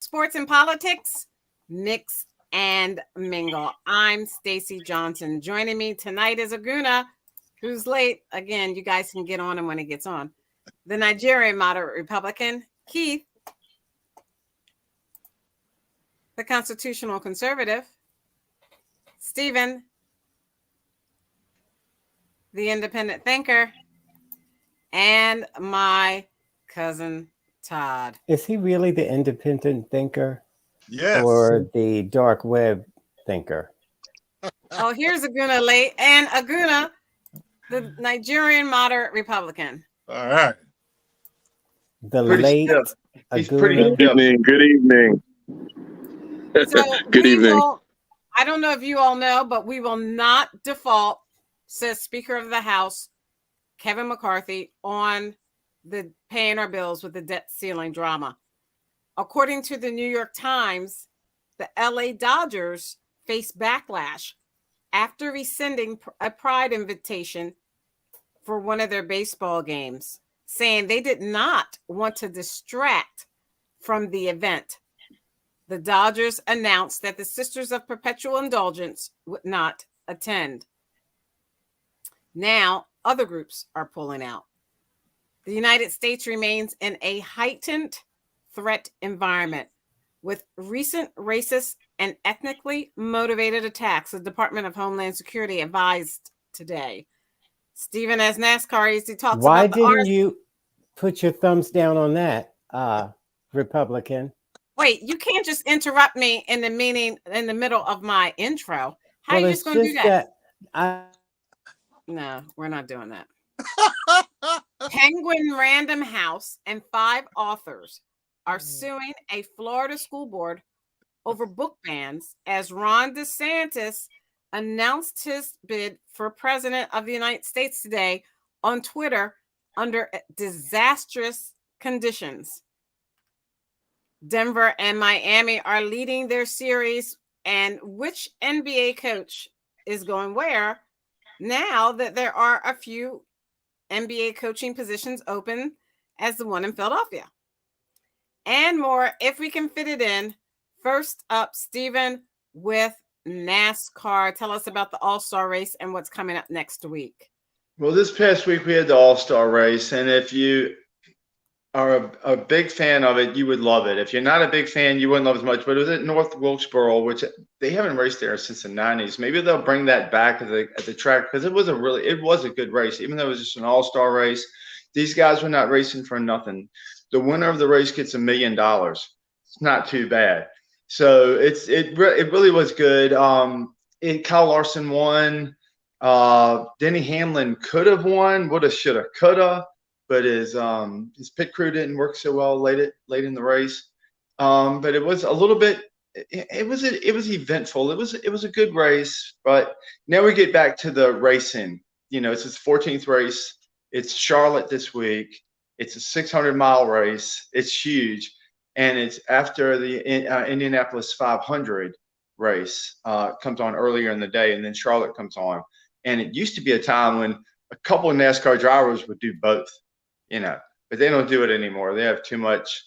Sports and politics, mix and mingle. I'm Stacy Johnson. Joining me tonight is Aguna, who's late. Again, you guys can get on him when he gets on. The Nigerian moderate Republican, Keith, the constitutional conservative, Stephen, the independent thinker, and my cousin Todd. Is he really the independent thinker? Yes. Or the dark web thinker? Oh, here's Aguna late, and Aguna, the Nigerian moderate Republican. All right. The Pretty late stiff. He's Aguna. pretty Good evening. Good evening. So Good evening. I don't know if you all know, but we will not default, says Speaker of the House Kevin McCarthy, on the paying our bills with the debt ceiling drama. According to the New York Times, the LA Dodgers face backlash after rescinding a pride invitation for one of their baseball games, saying they did not want to distract from the event. The Dodgers announced that the Sisters of Perpetual Indulgence would not attend. Now, other groups are pulling out. The United States remains in a heightened threat environment with recent racist and ethnically motivated attacks, the Department of Homeland Security advised today. Stephen, as NASCAR easy talks Why about didn't you put your thumbs down on that, Republican? Wait, you can't just interrupt me in the middle of my intro. How are you just going to do that? No, we're not doing that. Penguin Random House and 5 authors are suing a Florida school board over book bans as Ron DeSantis announced his bid for president of the United States today on Twitter under disastrous conditions. Denver and Miami are leading their series, and which NBA coach is going where now that there are a few NBA coaching positions open as the one in Philadelphia? And more if we can fit it in. First up, Stephen with NASCAR. Tell us about the All-Star race and what's coming up next week. Well, this past week we had the All-Star race, and if you are a big fan of it, you would love it. If you're not a big fan, you wouldn't love it as much. But it was at North Wilkesboro, which they haven't raced there since the 90s. Maybe they'll bring that back at the track because it was a good race, even though it was just an all-star race. These guys were not racing for nothing. The winner of the race gets $1 million. It's not too bad. So it really was good. Kyle Larson won. Denny Hamlin could have won. Woulda, shoulda, coulda. But his pit crew didn't work so well late in the race. But it was a little bit. It was eventful. It was a good race. But now we get back to the racing. It's his 14th race. It's Charlotte this week. It's a 600-mile race. It's huge, and it's after the Indianapolis 500 race comes on earlier in the day, and then Charlotte comes on. And it used to be a time when a couple of NASCAR drivers would do both. But they don't do it anymore. They have too much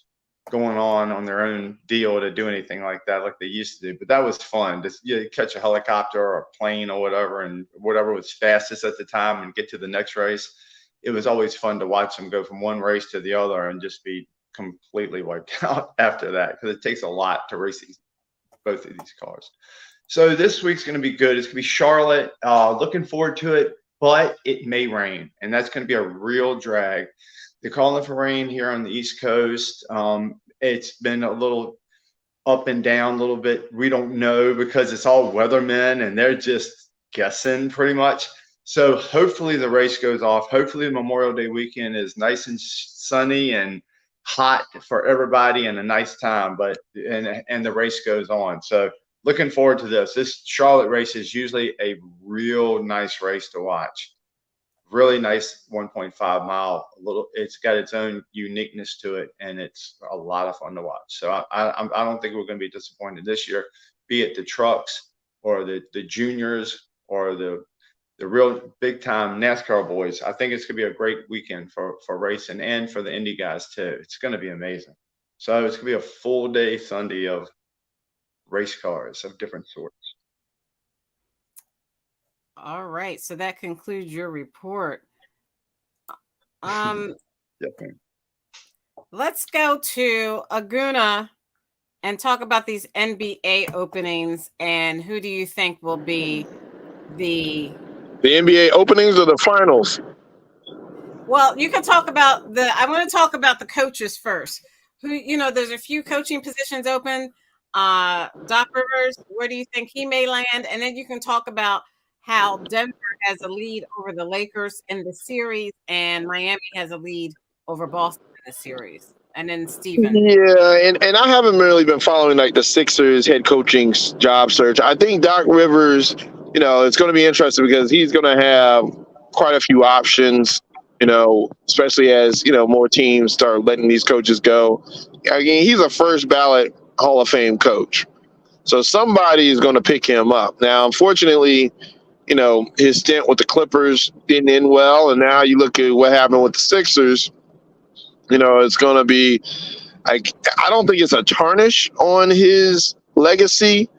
going on their own deal to do anything like that, like they used to do. But that was fun. You catch a helicopter or a plane or whatever, and whatever was fastest at the time and get to the next race. It was always fun to watch them go from one race to the other and just be completely wiped out after that, because it takes a lot to race both of these cars. So this week's going to be good. It's going to be Charlotte. Looking forward to it. But it may rain, and that's going to be a real drag. They're calling for rain here on the East Coast. It's been a little up and down a little bit. We don't know because it's all weathermen, and they're just guessing pretty much. So hopefully the race goes off. Hopefully Memorial Day weekend is nice and sunny and hot for everybody and a nice time. And the race goes on. So looking forward to this. This Charlotte race is usually a real nice race to watch. Really nice 1.5 mile. It's got its own uniqueness to it, and it's a lot of fun to watch. So I don't think we're going to be disappointed this year, be it the trucks or the juniors or the real big time NASCAR boys. I think it's going to be a great weekend for racing and for the Indy guys too. It's going to be amazing. So it's gonna be a full day Sunday of race cars of different sorts. All right. So that concludes your report. Um, Definitely. let's go to Aguna and talk about these NBA openings and who do you think will be the NBA openings or the finals? well, you can talk about I want to talk about the coaches first. There's a few coaching positions open. Doc Rivers, where do you think he may land? And then you can talk about how Denver has a lead over the Lakers in the series and Miami has a lead over Boston in the series. And then Steven. Yeah, and I haven't really been following like the Sixers head coaching job search. I think Doc Rivers, it's going to be interesting because he's going to have quite a few options. Especially as more teams start letting these coaches go. Again, he's a first ballot Hall of Fame coach, so somebody is going to pick him up. Now, unfortunately, his stint with the Clippers didn't end well, and now you look at what happened with the Sixers. It's going to be. I don't think it's a tarnish on his legacy,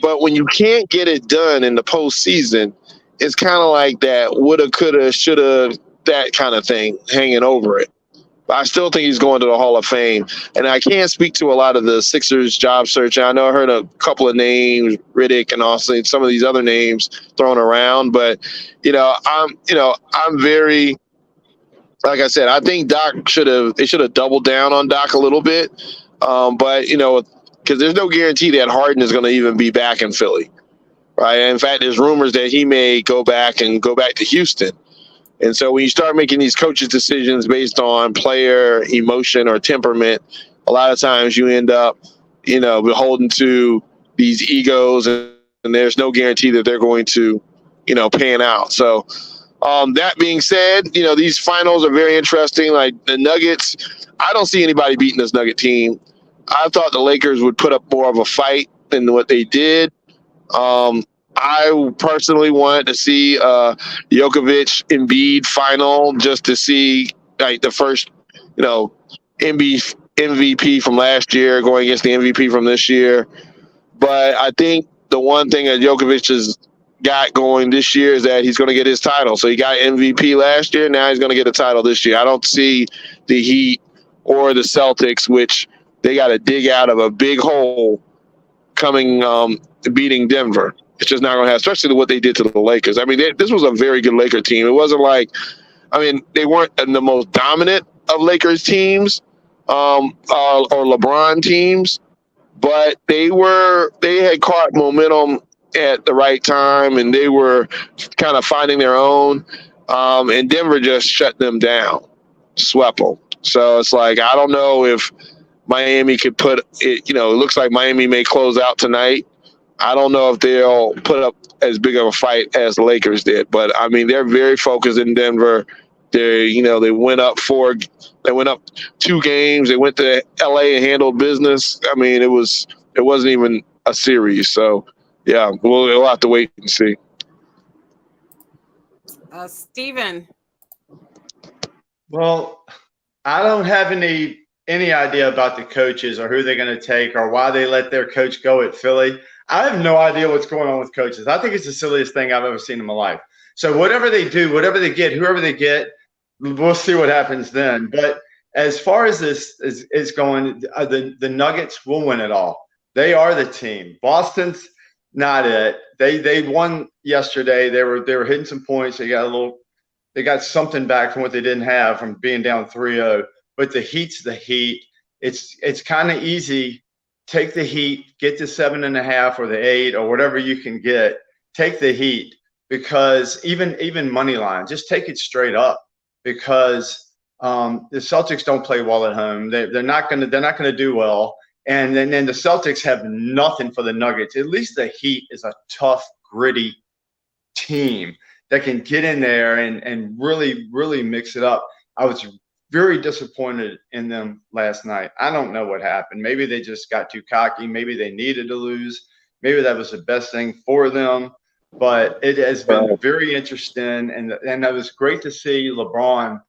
but when you can't get it done in the postseason, it's kind of like that woulda, coulda, shoulda, that kind of thing hanging over it. But I still think he's going to the Hall of Fame. And I can't speak to a lot of the Sixers job search. I know I heard a couple of names, Riddick and also some of these other names thrown around. But, I'm very, like I said, I think they should have doubled down on Doc a little bit. But, because there's no guarantee that Harden is going to even be back in Philly. Right. In fact, there's rumors that he may go back to Houston. And so when you start making these coaches' decisions based on player emotion or temperament, a lot of times you end up, beholden to these egos, and there's no guarantee that they're going to, pan out. So that being said, these finals are very interesting. Like the Nuggets, I don't see anybody beating this Nugget team. I thought the Lakers would put up more of a fight than what they did. I personally wanted to see Djokovic Embiid final just to see like the first, MVP from last year going against the MVP from this year. But I think the one thing that Djokovic has got going this year is that he's going to get his title. So he got MVP last year. Now he's going to get a title this year. I don't see the Heat or the Celtics, which they got to dig out of a big hole coming beating Denver. It's just not going to happen, especially what they did to the Lakers. I mean, this was a very good Laker team. It wasn't like, they weren't the most dominant of Lakers teams or LeBron teams, but they had caught momentum at the right time, and they were kind of finding their own. And Denver just shut them down, swept them. So it's like, I don't know if Miami could put it, it looks like Miami may close out tonight. I don't know if they'll put up as big of a fight as the Lakers did, but they're very focused in Denver. They went up 2 games. They went to LA and handled business. It wasn't even a series. So yeah, we'll have to wait and see. Steven. Well, I don't have any idea about the coaches or who they're going to take or why they let their coach go at Philly. I have no idea what's going on with coaches. I think it's the silliest thing I've ever seen in my life. So whatever they do, whatever they get, whoever they get, we'll see what happens then. But as far as this is going, the Nuggets will win it all. They are the team. Boston's not it. They won yesterday. They were hitting some points. They got something back from what they didn't have from being down 3-0. But the Heat's the Heat. It's kind of easy. Take the Heat, get the 7.5 or the 8 or whatever you can get. Take the Heat because even money line, just take it straight up because the Celtics don't play well at home. They're not gonna do well. And then the Celtics have nothing for the Nuggets. At least the Heat is a tough, gritty team that can get in there and really, really mix it up. I was very disappointed in them last night. I don't know what happened. Maybe they just got too cocky. Maybe they needed to lose. Maybe that was the best thing for them. But it has been very interesting, and it was great to see LeBron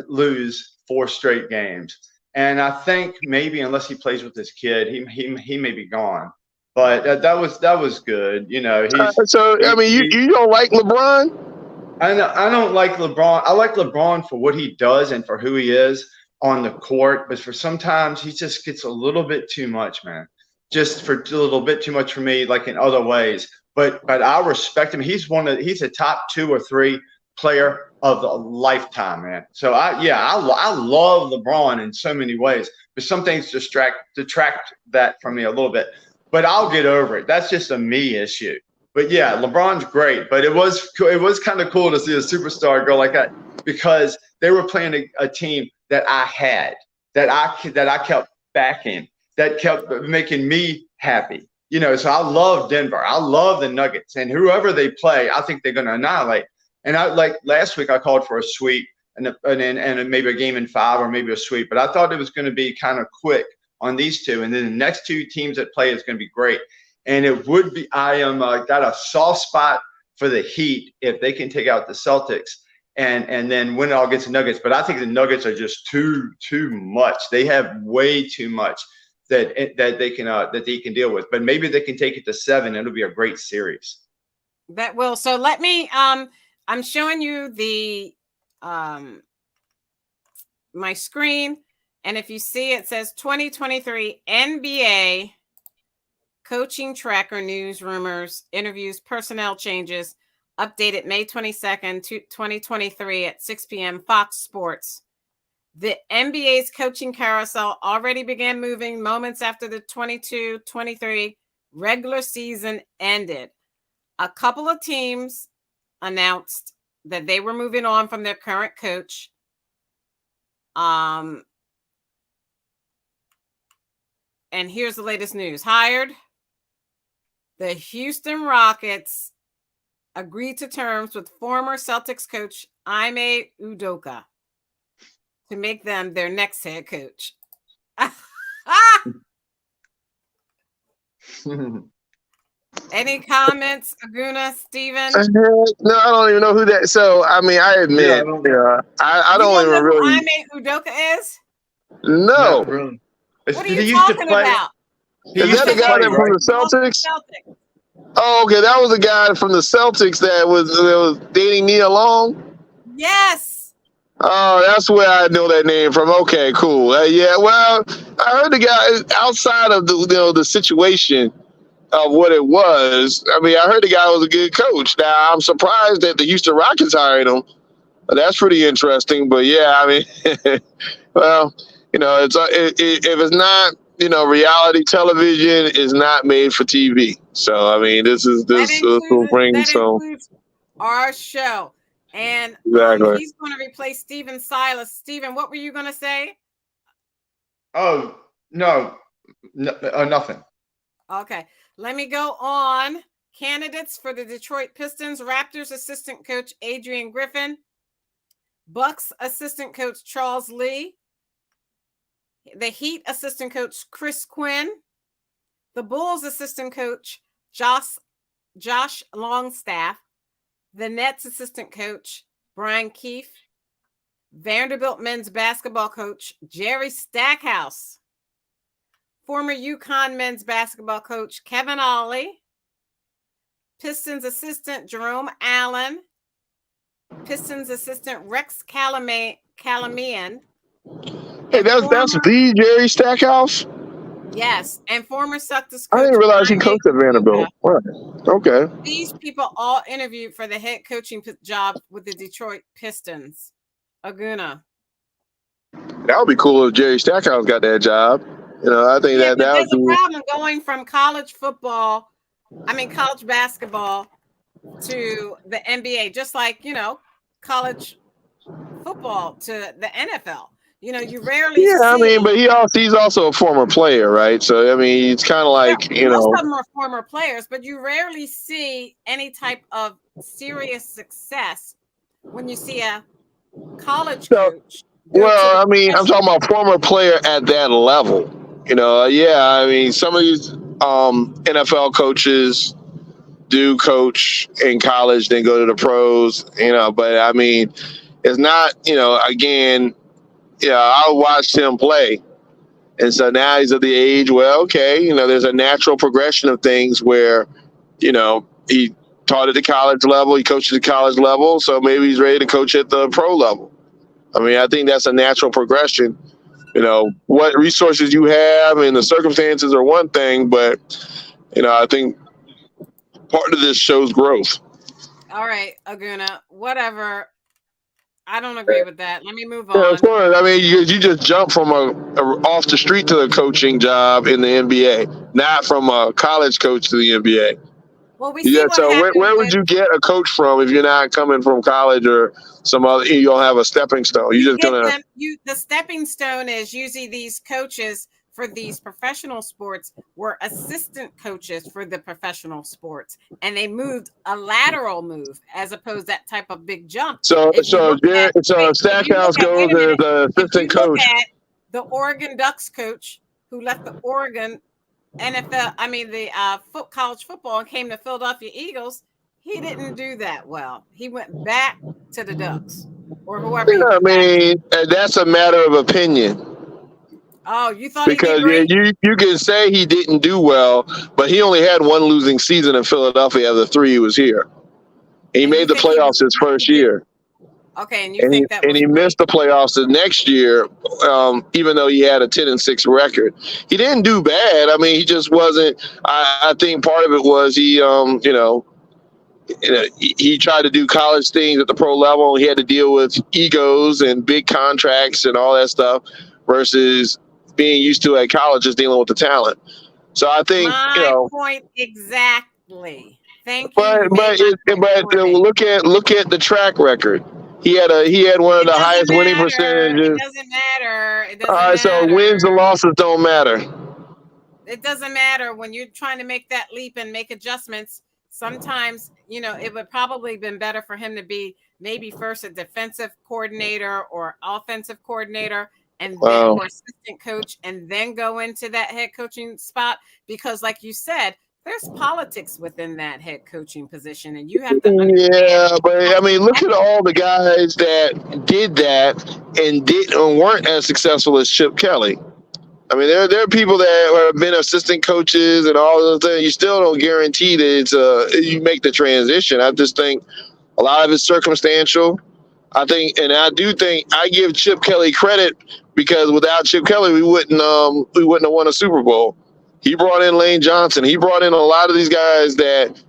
lose 4 straight games. And I think maybe unless he plays with this kid, he may be gone. But that was good. You know, So I mean, you don't like LeBron? I don't like LeBron. I like LeBron for what he does and for who he is on the court, but for sometimes he just gets a little bit too much, man. Just for a little bit too much for me, like in other ways. But I respect him. He's a top 2 or 3 player of the lifetime, man. So I love LeBron in so many ways, but some things detract that from me a little bit. But I'll get over it. That's just a me issue. But yeah, LeBron's great. But it was kind of cool to see a superstar go like that because they were playing a team that I had, that I kept backing, that kept making me happy. You know, so I love Denver. I love the Nuggets, and whoever they play, I think they're going to annihilate. And I like last week I called for a sweep and maybe a game in 5 or maybe a sweep, but I thought it was going to be kind of quick on these two, and then the next 2 teams that play is going to be great. And it would be. I am got a soft spot for the Heat if they can take out the Celtics and then win it all against the Nuggets. But I think the Nuggets are just too much. They have way too much that they can deal with. But maybe they can take it to 7. It'll be a great series. That will. So let me. I'm showing you the my screen, and if you see, it says 2023 NBA coaching tracker news, rumors, interviews, personnel changes, updated May 22nd, 2023 at 6 p.m. Fox Sports. The NBA's coaching carousel already began moving moments after the 22-23 regular season ended. A couple of teams announced that they were moving on from their current coach. And here's the latest news. Hired. The Houston Rockets agreed to terms with former Celtics coach Ime Udoka to make them their next head coach. Any comments, Aguna, Steven? No, I don't even know who that. So I mean, I admit, I don't even really. Ime Udoka is? No. Not really. What are you talking about? Is that the guy that from the Celtics? Oh, okay. That was the guy from the Celtics that was dating Nia Long. Yes. Oh, that's where I know that name from. Okay, cool. Yeah. Well, I heard the guy outside of the situation of what it was. I mean, I heard the guy was a good coach. Now, I'm surprised that the Houston Rockets hired him. That's pretty interesting. But yeah, I mean, well, if it's not. Reality television is not made for TV. So, I mean, this will bring some. Includes our show. And exactly. He's going to replace Steven Silas. Steven, what were you going to say? Oh, no, nothing. Okay. Let me go on. Candidates for the Detroit Pistons, Raptors assistant coach Adrian Griffin, Bucks assistant coach Charles Lee, the Heat assistant coach Chris Quinn, the Bulls assistant coach Josh Longstaff, the Nets assistant coach Brian Keefe, Vanderbilt men's basketball coach Jerry Stackhouse, former UConn men's basketball coach Kevin Ollie, Pistons assistant Jerome Allen, Pistons assistant Rex Calamian. Hey, that's the Jerry Stackhouse? Yes, and former Celtics coach. I didn't realize he coached at Vanderbilt. Right. Okay. These people all interviewed for the head coaching job with the Detroit Pistons. Aguna. That would be cool if Jerry Stackhouse got that job. I think that would there's be a problem going from college basketball to the NBA, just like, college football to the NFL. You rarely see. I mean, but he's also a former player, right? So, I mean, it's kind of like, most of them are former players, but you rarely see any type of serious success when you see a college coach. Well, I mean, I'm talking about former player at that level. I mean, some of these NFL coaches do coach in college, then go to the pros, but I mean, it's not, again, I watched him play. And so now he's at the age, well, okay, there's a natural progression of things where, he taught at the college level, he coached at the college level, so maybe he's ready to coach at the pro level. I mean, I think that's a natural progression. What resources you have and the circumstances are one thing, but, I think part of this shows growth. All right, Aguna, whatever. I don't agree with that. Let me move Yeah, on. of course. I mean, you just jump from a off the street to a coaching job in the NBA, not from a college coach to the NBA. Well, we see what So happened where would with you get a coach from if you're not coming from college or some other? You don't have a stepping stone. You're just get gonna. them. The stepping stone is usually these coaches for these professional sports were assistant coaches for the professional sports, and they moved a lateral move as opposed to that type of big jump. So If you look at, Stackhouse goes wait a as minute. the If you assistant look coach. at the Oregon Ducks coach who left the Oregon NFL, the college football and came to Philadelphia Eagles, he didn't do that well. He went back to the Ducks or whoever he Yeah, I went back to. mean, that's a matter of opinion. Oh, you thought he Because did great? you can say he didn't do well, but he only had one losing season in Philadelphia of the 3 he was here. He And made you the think playoffs his first year. Okay, and you think that was he great? missed the playoffs the next year, even though he had a 10-6 record. He didn't do bad. I mean, he just wasn't. I think part of it was he tried to do college things at the pro level. He had to deal with egos and big contracts and all that stuff versus being used to at college just dealing with the talent. So I think My point exactly. Thank you. But look at the track record. He had one of the highest winning percentages. It doesn't matter. It doesn't All right, matter. so wins and losses don't matter. It doesn't matter when you're trying to make that leap and make adjustments. Sometimes, it would probably been better for him to be maybe first a defensive coordinator or offensive coordinator and then or assistant coach and then go into that head coaching spot because like you said, there's politics within that head coaching position and you have to understand. Yeah, but I mean, look at all the guys that did that and weren't as successful as Chip Kelly. I mean, there are people that have been assistant coaches and all those things. You still don't guarantee that you make the transition. I just think a lot of it's circumstantial. I do think I give Chip Kelly credit because without Chip Kelly, we wouldn't have won a Super Bowl. He brought in Lane Johnson. He brought in a lot of these guys that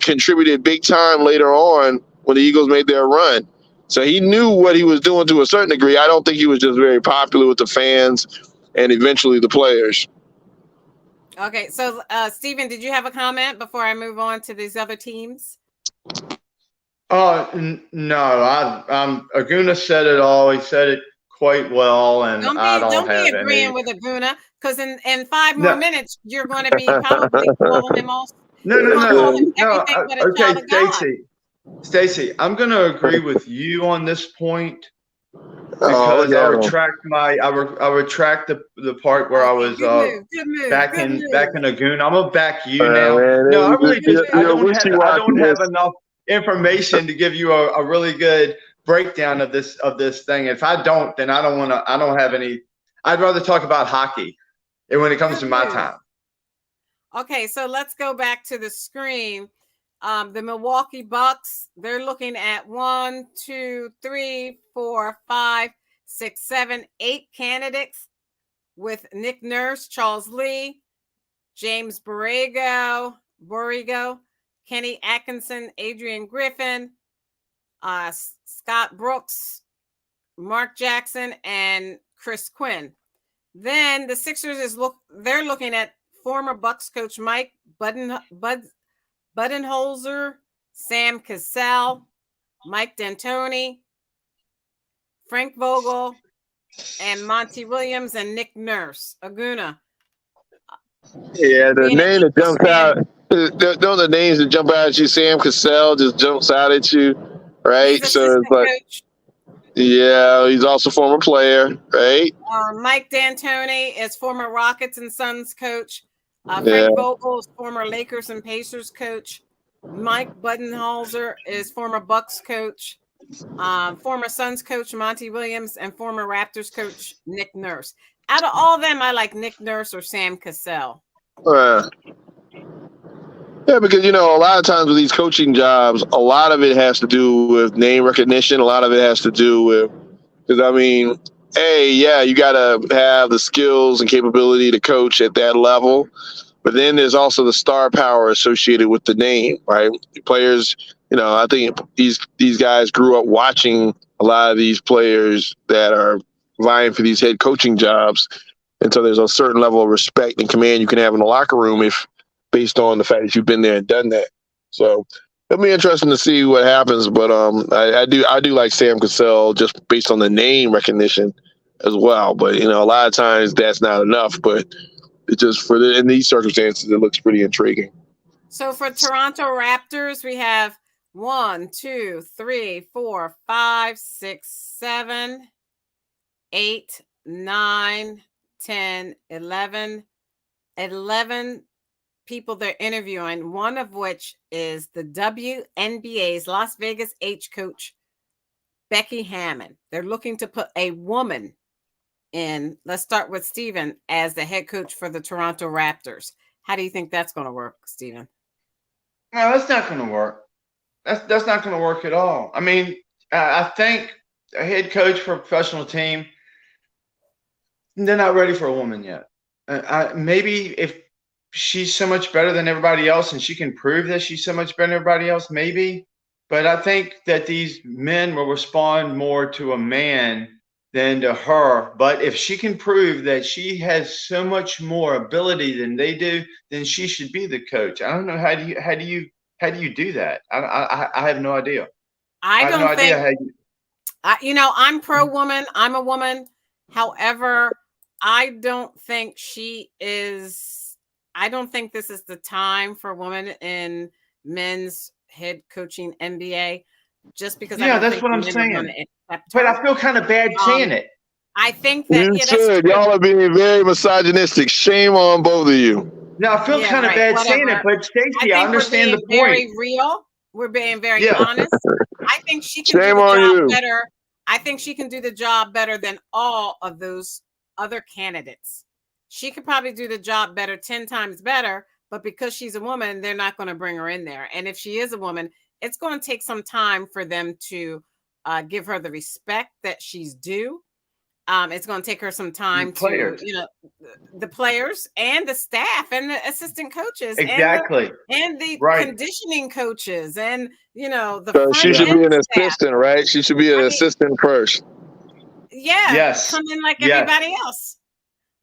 contributed big time later on when the Eagles made their run. So he knew what he was doing to a certain degree. I don't think he was just very popular with the fans and eventually the players. Okay, so Stephen, did you have a comment before I move on to these other teams? No, Aguna said it all. He said it quite well, and don't be agreeing with Aguna because in 5 more minutes you're going to be probably calling him all. No. Okay, Stacey, I'm going to agree with you on this point. Because I retract the part where I was back in Aguna. I'm gonna back you now. Man, no, I really just I don't have enough information to give you a really good breakdown of this thing. If I don't, then I don't have any. I'd rather talk about hockey when it comes to my time. Okay, so let's go back to the screen. The Milwaukee Bucks, they're looking at 1, 2, 3, 4, 5, 6, 7, 8 candidates with Nick Nurse, Charles Lee, James Borrego, Kenny Atkinson, Adrian Griffin, Scott Brooks, Mark Jackson, and Chris Quinn. Then the Sixers they're looking at former Bucks coach Mike Budenholzer, Sam Cassell, Mike D'Antoni, Frank Vogel, and Monty Williams and Nick Nurse. Aguna. Yeah, the name that jumps out. The names that jump out at you. Sam Cassell just jumps out at you, right? So it's like, coach. Yeah, he's also a former player, right? Mike D'Antoni is former Rockets and Suns coach. Frank Vogel is former Lakers and Pacers coach. Mike Budenholzer is former Bucks coach. former Suns coach Monty Williams, and former Raptors coach Nick Nurse. Out of all of them, I like Nick Nurse or Sam Cassell. Yeah, because a lot of times with these coaching jobs, a lot of it has to do with name recognition. A lot of it has to do with, because you got to have the skills and capability to coach at that level, but then there's also the star power associated with the name, right? The players, I think these guys grew up watching a lot of these players that are vying for these head coaching jobs, and so there's a certain level of respect and command you can have in the locker room based on the fact that you've been there and done that. So it'll be interesting to see what happens. But I do like Sam Cassell just based on the name recognition as well. But a lot of times that's not enough. But it just in these circumstances, it looks pretty intriguing. So for Toronto Raptors, we have 1, 2, 3, 4, 5, 6, 7, 8, 9, 10, 11 people they're interviewing, one of which is the WNBA's Las Vegas H coach, Becky Hammon. They're looking to put a woman in. Let's start with Steven as the head coach for the Toronto Raptors. How do you think that's going to work, Steven? No, that's not going to work. That's not going to work at all. I mean, I think a head coach for a professional team, they're not ready for a woman yet. Maybe if she's so much better than everybody else and she can prove that she's so much better than everybody else, maybe. But I think that these men will respond more to a man than to her. But if she can prove that she has so much more ability than they do, then she should be the coach. I don't know how do you do that? I have no idea. I have don't no think. idea how you. I'm pro woman. I'm a woman. However, I don't think she is. I don't think this is the time for women in men's head coaching NBA. Just because that's what I'm saying. But I feel kind of bad saying it. I think that you should. Y'all are being very misogynistic. Shame on both of you. No, I feel kind of bad saying it, but Stacey, I understand the point. Very real. We're being very honest. I think she can Shame do the on job you. better. I think she can do the job better than all of those other candidates. She could probably do the job better, 10 times better, but because she's a woman, they're not going to bring her in there. And if she is a woman, it's going to take some time for them to give her the respect that she's due. It's going to take her some time to, the players and the staff and the assistant coaches. Exactly. And the conditioning coaches and, the so she should be an assistant, right? She should be an assistant first. Yeah. Yes. Come in like everybody else.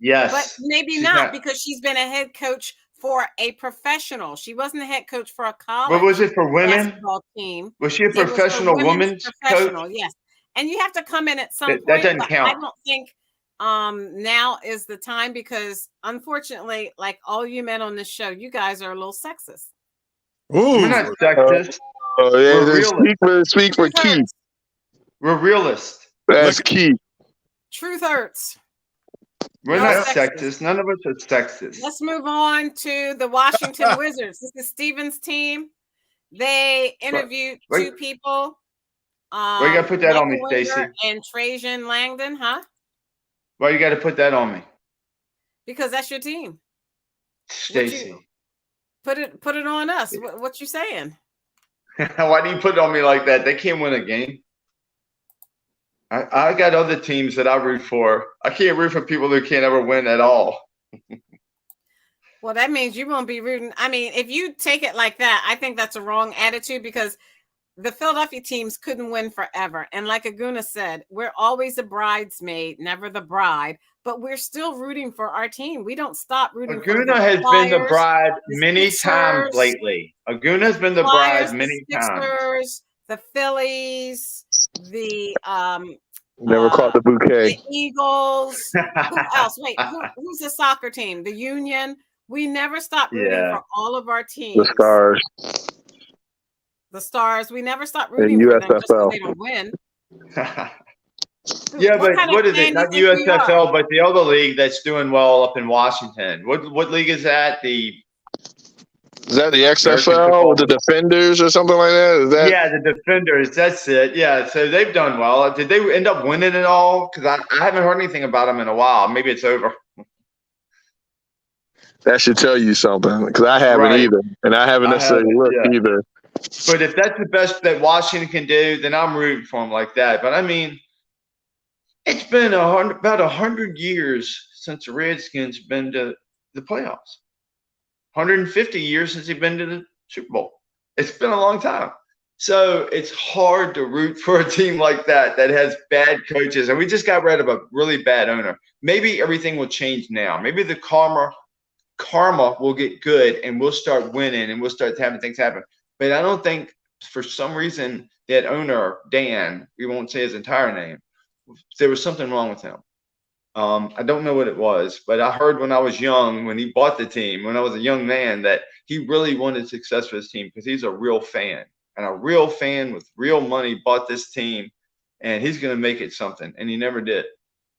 Yes. But maybe not because she's been a head coach for a professional. She wasn't a head coach for a college. But was it for women? Basketball team. Was she a professional women's coach? Yes. And you have to come in at some point. That doesn't count. I don't think now is the time because unfortunately, like all you men on this show, you guys are a little sexist. Ooh. We're not sexist. Speak for Keith. We're realists. That's Keith. Truth hurts. We're not sexist. None of us are sexist. Let's move on to the Washington Wizards. This is Steven's team. They interviewed two people. Why you got to put that on me, Stacey? And Trajan Langdon, huh? Why you got to put that on me? Because that's your team. Stacey. Put it on us. What you saying? Why do you put it on me like that? They can't win a game. I got other teams that I root for. I can't root for people who can't ever win at all. Well, that means you won't be rooting. I mean, if you take it like that, I think that's a wrong attitude because the Philadelphia teams couldn't win forever. And like Aguna said, we're always a bridesmaid, never the bride, but we're still rooting for our team. We don't stop rooting for Aguna has been the bride many times lately. Aguna's been the bride many times. The Phillies, the never caught the bouquet. The Eagles. Who else? Wait, who's the soccer team? The Union. We never stop rooting for all of our teams. The Stars. The Stars. We never stop rooting for them just so they don't win. Yeah, but what is it? Not USFL, but the other league that's doing well up in Washington. What league is that? Is that the American XFL with the Football. Defenders or something like that? Is that? Yeah, the Defenders. That's it. Yeah, so they've done well. Did they end up winning it all? Because I haven't heard anything about them in a while. Maybe it's over. That should tell you something because I haven't Right. either, and I haven't I necessarily haven't, looked yeah. either. But if that's the best that Washington can do, then I'm rooting for them like that. But I mean, it's been about 100 years since the Redskins been to the playoffs. 150 years since they've been to the Super Bowl. It's been a long time. So it's hard to root for a team like that has bad coaches. And we just got rid of a really bad owner. Maybe everything will change now. Maybe the karma will get good and we'll start winning and we'll start having things happen. But I don't think for some reason that owner, Dan, we won't say his entire name, there was something wrong with him. I don't know what it was, but I heard when I was young, when he bought the team, when I was a young man, that he really wanted success for his team because he's a real fan. And a real fan with real money bought this team, and he's going to make it something, and he never did.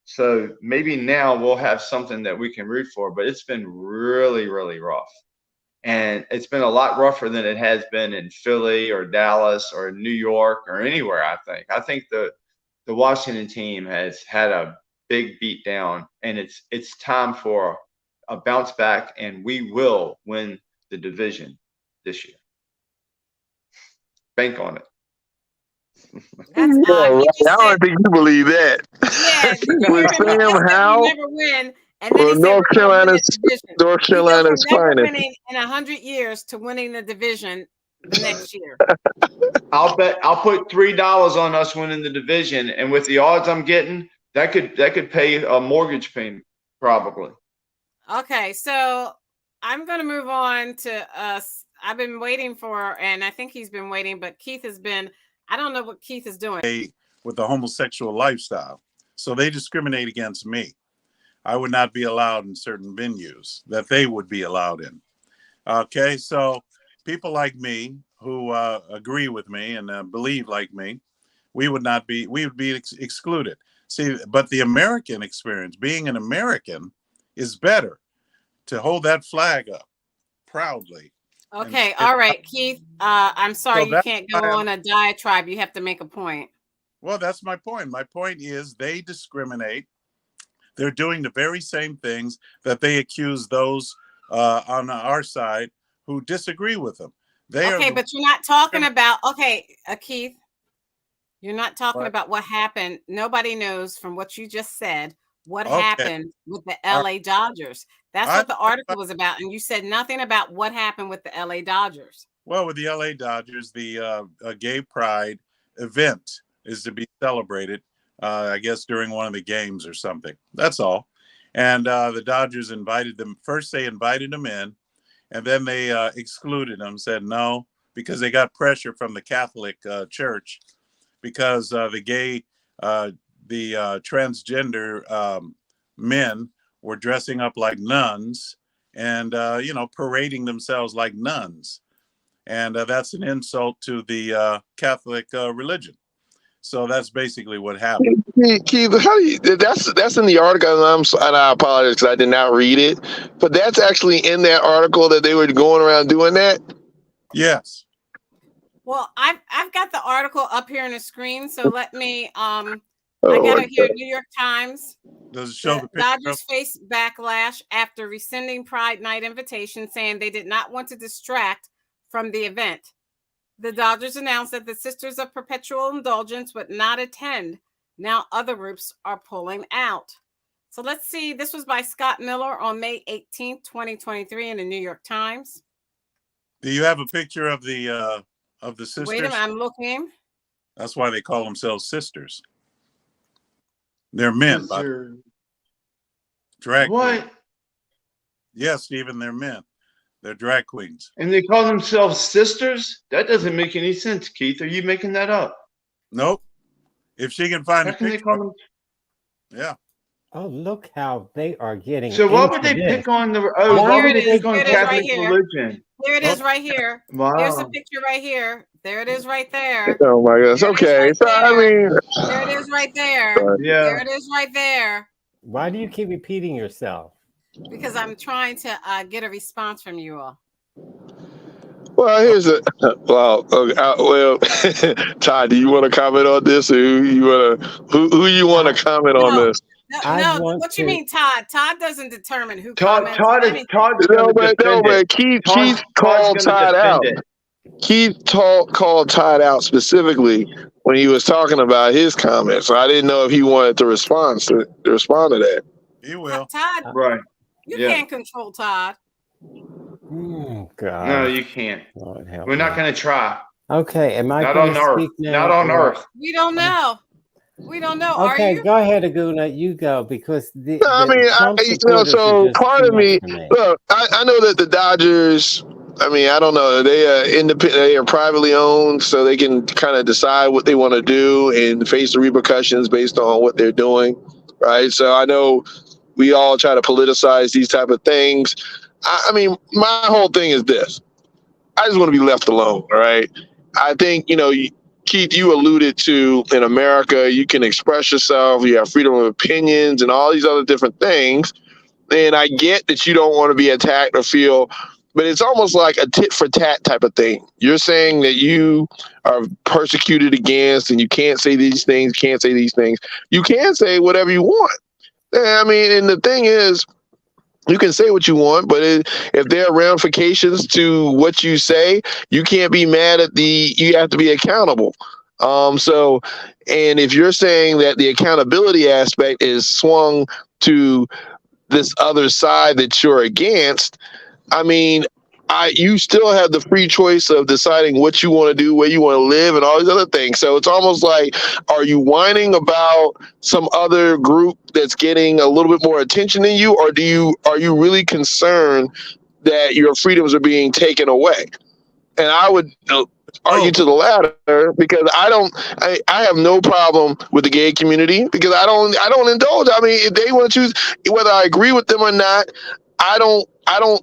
So maybe now we'll have something that we can root for, but it's been really, really rough. And it's been a lot rougher than it has been in Philly or Dallas or New York or anywhere, I think. I think the Washington team has had a big beat down, and it's time for a bounce back, and we will win the division this year. Bank on it. That's Yeah, odd. right. You just I said, don't think you believe that. yeah, did you With hear him? He Sam just said we Howell, never win, and then or he said North we're going to win Carolina's the division. North He goes Carolina's from never finest. winning in 100 years to winning the division the next year. I'll put $3 on us winning the division, and with the odds I'm getting, that could pay a mortgage payment probably. Okay, so I'm going to move on to us. I've been waiting for, and I think he's been waiting, but Keith has been, I don't know what Keith is doing. With a homosexual lifestyle. So they discriminate against me. I would not be allowed in certain venues that they would be allowed in. Okay, so people like me who agree with me and believe like me, we would be excluded. See, but the American experience, being an American, is better to hold that flag up proudly. Okay, all right, Keith. I'm sorry you can't go on a diatribe. You have to make a point. Well, that's my point. My point is they discriminate. They're doing the very same things that they accuse those on our side who disagree with them. Okay, but you're not talking about, Keith, you're not talking about what happened. Nobody knows from what you just said what happened with the LA Dodgers. That's what the article was about. And you said nothing about what happened with the LA Dodgers. Well, with the LA Dodgers, the gay pride event is to be celebrated, I guess, during one of the games or something. That's all. And the Dodgers invited them. First, they invited them in, and then they excluded them, said no, because they got pressure from the Catholic Church because the transgender men were dressing up like nuns and, parading themselves like nuns. And that's an insult to the Catholic religion. So that's basically what happened. Keith, how do you? That's in the article, and I apologize because I did not read it. But that's actually in that article that they were going around doing that. Yes. Well, I've got the article up here on the screen, so let me. I got it here. New York Times. Does it show the Dodgers face backlash after rescinding Pride Night invitation, saying they did not want to distract from the event. The Dodgers announced that the Sisters of Perpetual Indulgence would not attend. Now other groups are pulling out. So let's see. This was by Scott Miller on May 18th, 2023 in the New York Times. Do you have a picture of the sisters? Wait a minute, I'm looking. That's why they call themselves sisters. They're men. Drag what? queens. Yes, Stephen, they're men. They're drag queens. And they call themselves sisters? That doesn't make any sense, Keith. Are you making that up? Nope. If she can find How a can they picture. call them? Yeah. Oh, look how they are getting. So why into would they this. pick on the? Oh, why would they pick on Catholic religion? Here it is right here. Wow. Here's the picture right here. There it is right there. Oh my goodness. Okay. So I mean, there it is right there. Yeah. There it is right there. Why do you keep repeating yourself? Because I'm trying to get a response from you all. Well, here's a well. Todd, do you want to comment on this, or who you want to comment on No. this? I No, want what you to- mean, Todd? Todd doesn't determine who Todd comments Todd on is anything. Todd's going to defend it. Keith Todd's called going to Todd defend out. it. Keith called Todd out specifically when he was talking about his comments. So I didn't know if he wanted to respond to that. He will. Todd, Right. you Yeah. can't control Todd. God. No, you can't. Lord help We're not me. going to try. Okay, am I Not going on to Earth. speak now? Not on or- Earth. We don't know. We don't know. Okay, Are you? go ahead, Aguna. You go because the I mean, Trump supporters so are just part too of me, much for me. look, I know that the Dodgers. I mean, I don't know. They are independent. They are privately owned, so they can kind of decide what they want to do and face the repercussions based on what they're doing, right? So I know we all try to politicize these type of things. I mean, my whole thing is this: I just want to be left alone, all right? I think Keith, you alluded to in America, you can express yourself, you have freedom of opinions, and all these other different things. And I get that you don't want to be attacked or feel, but it's almost like a tit for tat type of thing. You're saying that you are persecuted against and you can't say these things, can't say these things. You can say whatever you want. I mean, and the thing is, you can say what you want, but if there are ramifications to what you say, you can't be mad at you have to be accountable. So, and if you're saying that the accountability aspect is swung to this other side that you're against, I mean, you still have the free choice of deciding what you want to do, where you want to live, and all these other things. So it's almost like, are you whining about some other group that's getting a little bit more attention than you, or are you really concerned that your freedoms are being taken away? And I would argue to the latter, because I have no problem with the gay community, because I don't indulge. I mean, if they want to choose, whether I agree with them or not,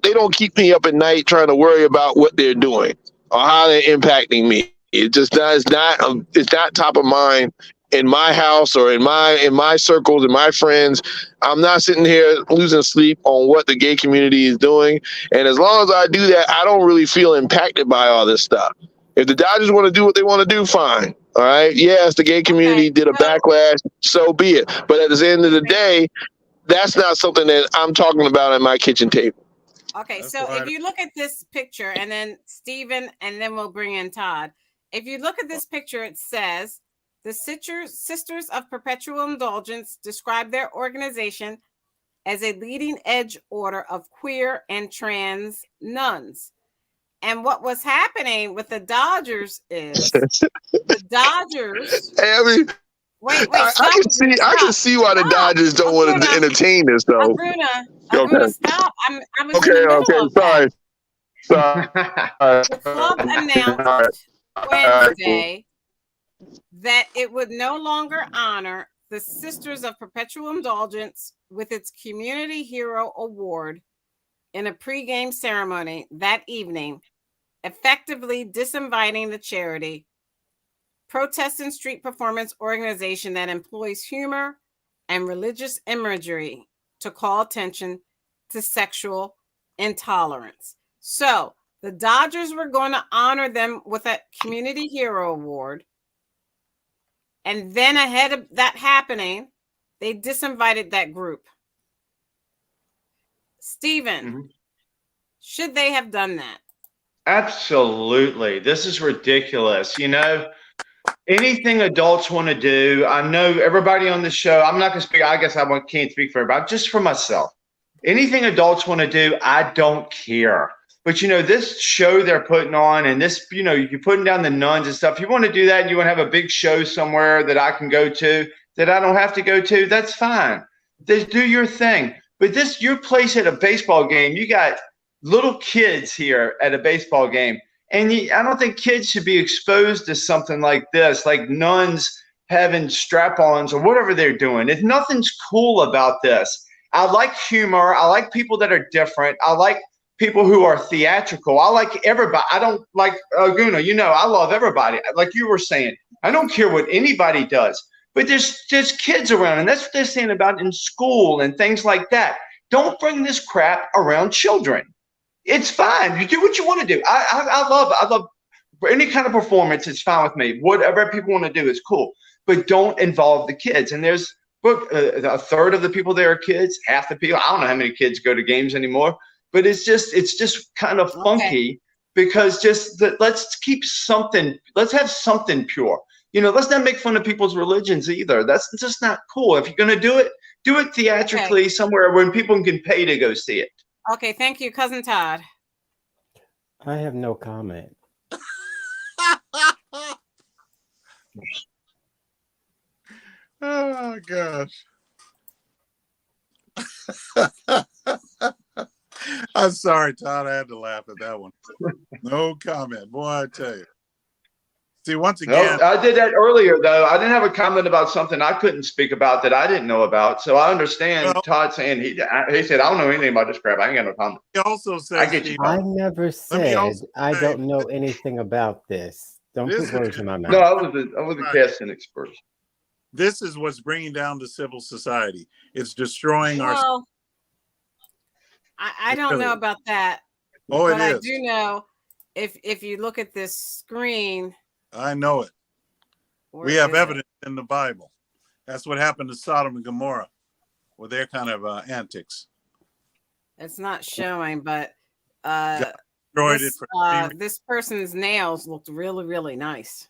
they don't keep me up at night trying to worry about what they're doing or how they're impacting me. It just does not, it's not top of mind in my house or in my circles and my friends. I'm not sitting here losing sleep on what the gay community is doing. And as long as I do that, I don't really feel impacted by all this stuff. If the Dodgers want to do what they want to do, fine. All right. Yes, the gay community did a backlash, so be it. But at the end of the day, that's not something that I'm talking about at my kitchen table. Okay, That's so right. if you look at this picture, and then Stephen, and then we'll bring in Todd. If you look at this picture, it says the Sisters of Perpetual Indulgence describe their organization as a leading edge order of queer and trans nuns. And what was happening with the Dodgers is the Dodgers. Hey, I mean, Wait, I can see why the Dodgers don't want to entertain this, though. Aguna, stop. I was in the middle of sorry. that. The club announced Wednesday that it would no longer honor the Sisters of Perpetual Indulgence with its Community Hero Award in a pregame ceremony that evening, effectively disinviting the charity protest and street performance organization that employs humor and religious imagery to call attention to sexual intolerance. So the Dodgers were going to honor them with a Community Hero Award. And then ahead of that happening, they disinvited that group. Stephen, should they have done that? Absolutely. This is ridiculous. Anything adults want to do, I know everybody on the show, I'm not going to speak, I guess I can't speak for everybody, just for myself. Anything adults want to do, I don't care. But, this show they're putting on and this, you're putting down the nuns and stuff. You want to do that and you want to have a big show somewhere that I can go to, that I don't have to go to, that's fine. Just do your thing. But your place at a baseball game, you got little kids here at a baseball game. And I don't think kids should be exposed to something like this, like nuns having strap-ons or whatever they're doing. Nothing's cool about this. I like humor. I like people that are different. I like people who are theatrical. I like everybody. I don't like Aguna. I love everybody. Like you were saying, I don't care what anybody does. But there's kids around, and that's what they're saying about in school and things like that. Don't bring this crap around children. It's fine. You do what you want to do. I love any kind of performance. It's fine with me. Whatever people want to do is cool, but don't involve the kids. And there's a third of the people there are kids. Half the people. I don't know how many kids go to games anymore, but it's just kind of funky because let's keep something. Let's have something pure. Let's not make fun of people's religions either. That's just not cool. If you're going to do it theatrically somewhere when people can pay to go see it. Okay, thank you, Cousin Todd. I have no comment. Oh gosh. I'm sorry, Todd. I had to laugh at that one. No comment. Boy, I tell you. See, once again, I did that earlier, though. I didn't have a comment about something I couldn't speak about that I didn't know about. So I understand Todd saying he said, I don't know anything about this crap. I ain't got no comment. he also says, I get you. I never said I don't know anything about this. Don't put words in my mouth. No, I was a casting expert. This is what's bringing down the civil society. It's destroying our. Well, I don't know about that. Oh, but it is. I do know if you look at this screen. I know it. We have evidence in the Bible. That's what happened to Sodom and Gomorrah with their kind of antics. It's not showing, but this person's nails looked really, really nice.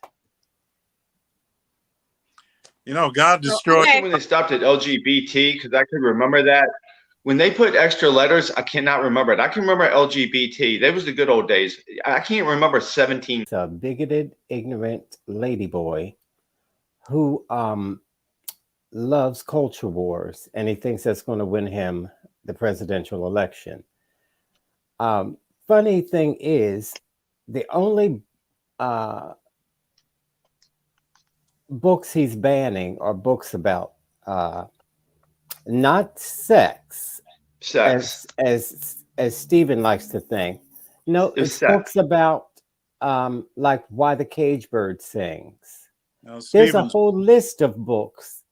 God destroyed. When they stopped at LGBT, because I could remember that. When they put extra letters, I cannot remember it. I can remember LGBT. That was the good old days. I can't remember 17. It's a bigoted, ignorant ladyboy who loves culture wars, and he thinks that's going to win him the presidential election. Funny thing is, the only books he's banning are books about not sex. As Stephen likes to think. No, it's books about like Why the Cage Bird Sings. There's a whole list of books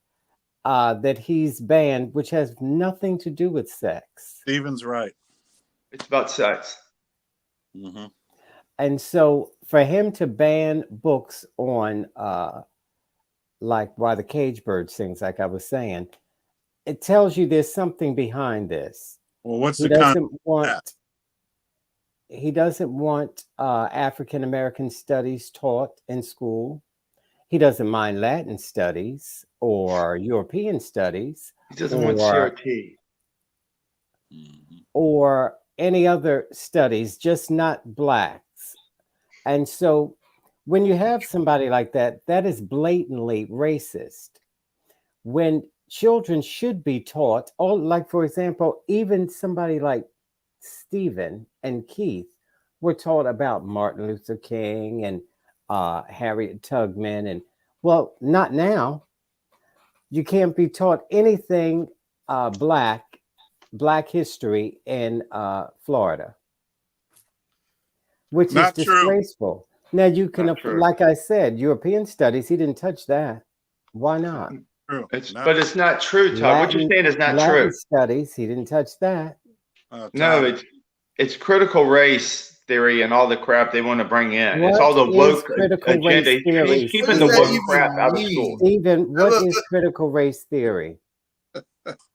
that he's banned, which has nothing to do with sex. Stephen's right. It's about sex. Mm-hmm. And so for him to ban books on like Why the Cage Bird Sings, like I was saying, it tells you there's something behind this. Well, what's he doesn't want African American studies taught in school. He doesn't mind Latin studies or European studies. He doesn't want CRT. Or any other studies, just not blacks. And so when you have somebody like that, that is blatantly racist. When children should be taught, like, for example, even somebody like Stephen and Keith were taught about Martin Luther King and Harriet Tubman. And, well, not now. You can't be taught anything Black history in Florida, which is disgraceful. Now, you can, like I said, European studies, he didn't touch that. Why not? But it's not true, Todd. What you're saying is not true. Studies, he didn't touch that. No, it's critical race theory and all the crap they want to bring in. It's all the woke agenda. He's keeping the woke crap out of school. Stephen, what is critical race theory?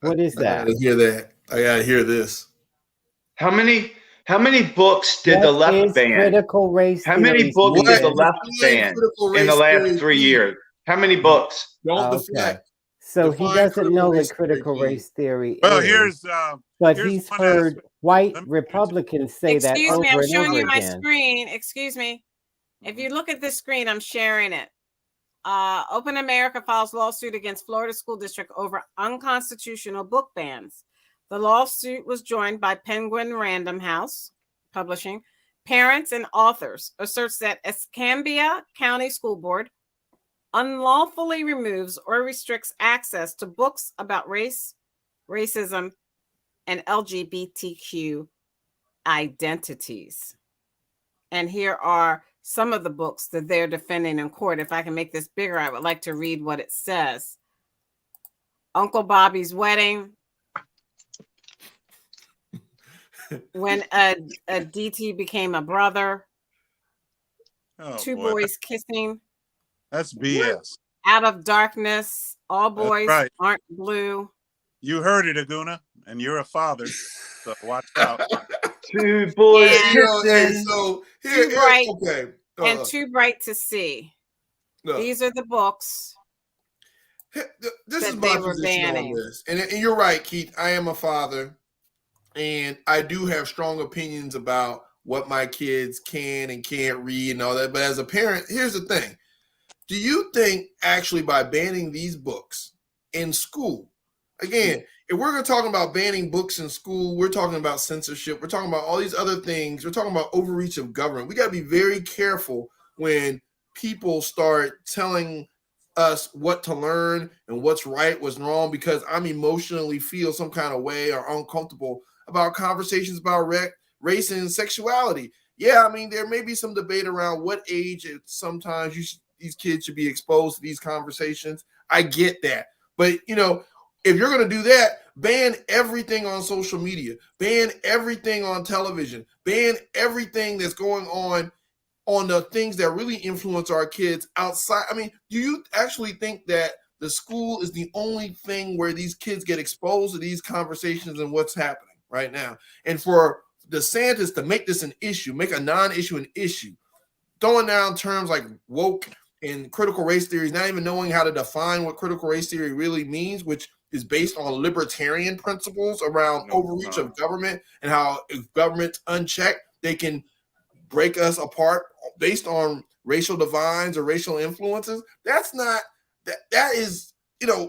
What is that? I gotta hear that. I gotta hear this. How many books did the left ban? Critical race How many books did the left ban in the last 3 years? How many books? So he doesn't know what critical race theory is. But he's heard white Republicans say that over and over again. Excuse me, I'm showing you my screen. Excuse me. If you look at this screen, I'm sharing it. Open America files lawsuit against Florida School District over unconstitutional book bans. The lawsuit was joined by Penguin Random House Publishing. Parents and authors asserts that Escambia County School Board unlawfully removes or restricts access to books about race, racism, and LGBTQ identities. And here are some of the books that they're defending in court. If I can make this bigger, I would like to read what it says. Uncle Bobby's Wedding. when a DT became a brother, Oh, two boy. boys kissing, That's BS. out of darkness, all That's boys right. aren't blue. You heard it, Aguna, and you're a father, so watch out. Two boys Yeah. You know, and kissing. so Too bright. okay. And Too Bright to See. Look, These are the books this is that my they were position on banning. this, and you're right, Keith. I am a father, and I do have strong opinions about what my kids can and can't read and all that. But as a parent, here's the thing: do you think actually by banning these books in school, again, if we're going to talk about banning books in school, we're talking about censorship. We're talking about all these other things. We're talking about overreach of government. We got to be very careful when people start telling us what to learn and what's right, what's wrong, because I'm emotionally feel some kind of way or uncomfortable about conversations about race and sexuality. Yeah, I mean, there may be some debate around what age sometimes these kids should be exposed to these conversations. I get that. But, if you're going to do that, ban everything on social media, ban everything on television, ban everything that's going on the things that really influence our kids outside. I mean, do you actually think that the school is the only thing where these kids get exposed to these conversations and what's happening right now? And for DeSantis to make this an issue, make a non-issue an issue, throwing down terms like woke and critical race theory, not even knowing how to define what critical race theory really means, which is based on libertarian principles around overreach of government and how if government's unchecked, they can break us apart based on racial divines or racial influences. That's not, that is,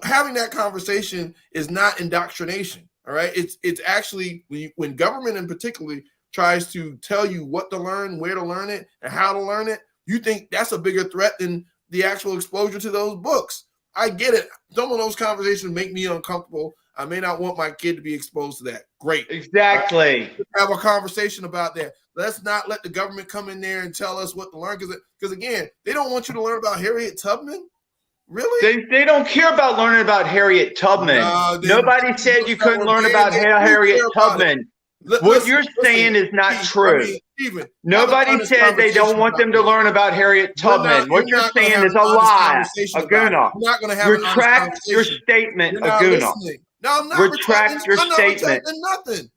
having that conversation is not indoctrination. All right. It's actually when government in particularly tries to tell you what to learn, where to learn it, and how to learn it, you think that's a bigger threat than the actual exposure to those books. I get it. Some of those conversations make me uncomfortable. I may not want my kid to be exposed to that. Great. Exactly. Right? Have a conversation about that. Let's not let the government come in there and tell us what to learn. Because again, they don't want you to learn about Harriet Tubman. Really? They don't care about learning about Harriet Tubman. Nobody said you couldn't learn about Harriet Tubman. What you're saying is not true. Nobody said they don't want them to learn about Harriet Tubman. What you're saying is a lie, Aguna. Retract your statement, Aguna. No, I'm not. Retract your statement. Nothing.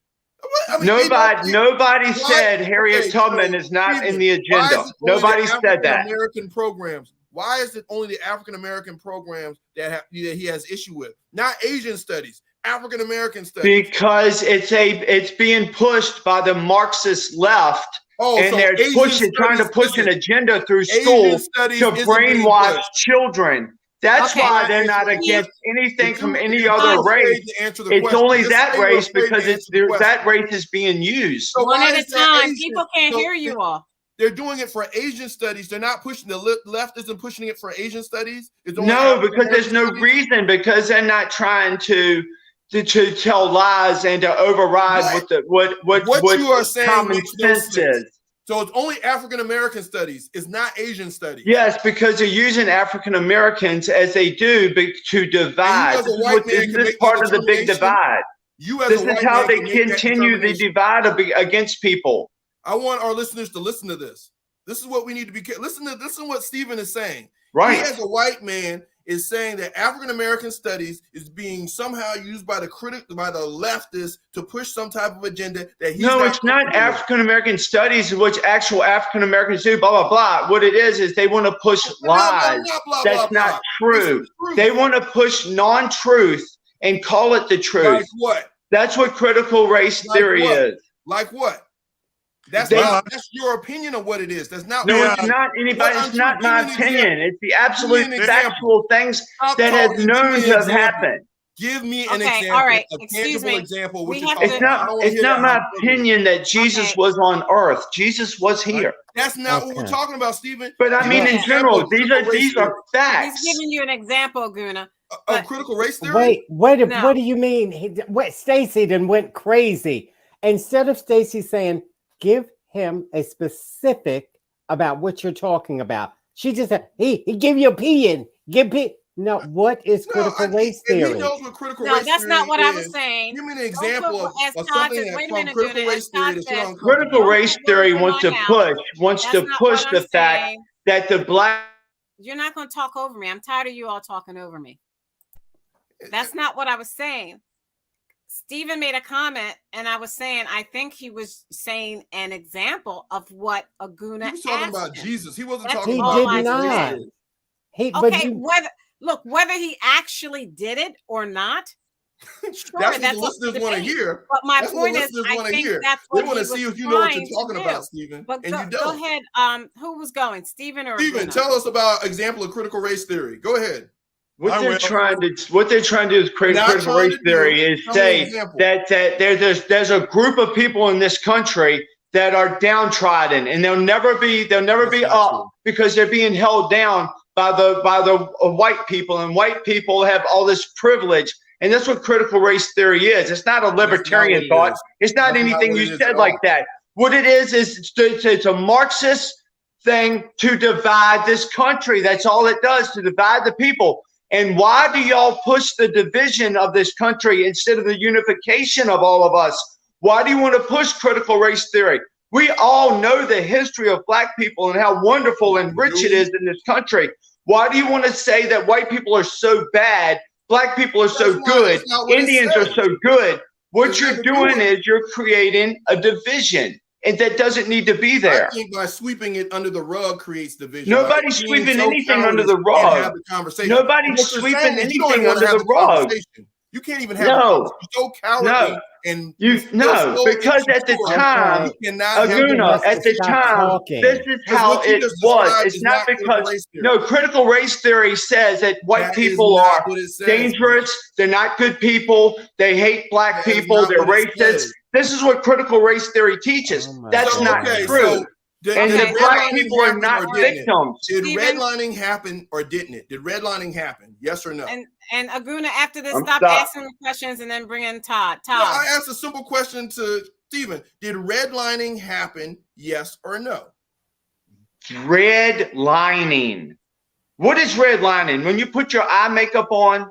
Nobody said Harriet Tubman is not in the agenda. Nobody said that. American programs. Why is it only the African American programs that he has issue with? Not Asian studies, African American studies. Because it's being pushed by the Marxist left, and they're trying to push an agenda through school to brainwash children. That's why they're not against anything from any other race. It's only that race because that race is being used. One at a time. People can't hear you all. They're doing it for Asian studies. They're not pushing, the left isn't pushing it for Asian studies. No, because there's no reason, because they're not trying to tell lies and to override what you are saying common makes no sense sense. is. So it's only African American studies. It's not Asian studies. Yes, because they're using African Americans as they do to divide. This is part of the big divide. This is how they continue the divide against people. I want our listeners to listen to this. This is what we need to be. Listen to what Stephen is saying. Right. He, as a white man, is saying that African American studies is being somehow used by the leftists to push some type of agenda that he's it's not African American studies, which actual African Americans do. Blah blah blah. What it is they want to push lies. That's not true. They want to push non-truth and call it the truth. Like what? That's what critical race theory is. Like what? That's your opinion of what it is. That's not. No, it's not anybody. It's not my opinion. It's the absolute factual things that have known to have happened. Give me an example. All right. Excuse me. Example. It's not my opinion that Jesus was on earth. Jesus was here. That's not what we're talking about, Stephen. But I mean, in general, these are facts. He's giving you an example, Guna. Of critical race theory. What do you mean? Stacey then went crazy. Instead of Stacey saying, give him a specific about what you're talking about. She just said, he give you opinion. No, what is critical race If he theory? knows what critical No, race that's theory not what I was is, saying. give me an Don't example put, as of Todd something says, that wait a from minute, critical Juna, as race theory Todd that you're says, uncomfortable Critical with. race theory wants to push That's not what I'm the fact saying. that the black. You're not going to talk over me. I'm tired of you all talking over me. That's not what I was saying. Stephen made a comment, and I was saying I think he was saying an example of what Aguna. He was talking asked about him. Jesus. He wasn't That's talking He all about did I critical race said. not. theory. Okay, whether he actually did it or not, sure, That's what the that's up to listeners want to debate. hear. But my That's what point the is, listeners I want to think hear. that's They what want he to see was if you know what you're trying to talking do. about, Stephen, But and you go don't. ahead. Who was going, Stephen or Stephen, Aguna? tell us about example of critical race theory. Go ahead. What I they're will. trying to do is create Not critical trying race to theory do. is Tell me an say example. that there's a group of people in this country that are downtrodden and they'll never be That's not up true. because they're being held down by the white people, and white people have all this privilege. And that's what critical race theory is. It's not a That's not libertarian what it thought. is. It's not That's not anything what you it is said at like all. that. What it is it's a Marxist thing to divide this country. That's all it does, to divide the people. And why do y'all push the division of this country instead of the unification of all of us? Why do you want to push critical race theory? We all know the history of black people and how wonderful and rich it is in this country. Why do you want to say that white people are so bad, black people are so good, That's not what it Indians are says. so good? What It's you're nothing to doing do with is you're creating a division, and that doesn't need to be there. I think by sweeping it under the rug creates division. Nobody's By being sweeping so anything under cowardice the and rug. have the conversation. Nobody's What you're sweeping saying is you don't anything even want to under have the rug. conversation. You can't even have No. the conversation. You're so cowardly, No. and You feel no, so because at the insecure. time, Okay. You cannot have the Stephen Aguna, has to at the stop time, talking. this is Because how what you it just was. described It's is not not critical because race theory. no, critical race theory says that white That is people not are what it says. dangerous, they're not good people, they hate black That is people, not they're what it racist. says. This is what critical race theory teaches. Oh my That's God. not Okay, true. so did And Okay, the black redlining people are happen not or didn't it? victims. Did Stephen? redlining happen or didn't it? Did redlining happen? Yes or no? And Aguna, after this, I'm stop stopped. asking the questions and then bring in Todd. No, Todd. I asked a simple question to Stephen. Did redlining happen? Yes or no? Redlining. What is redlining? When you put your eye makeup on?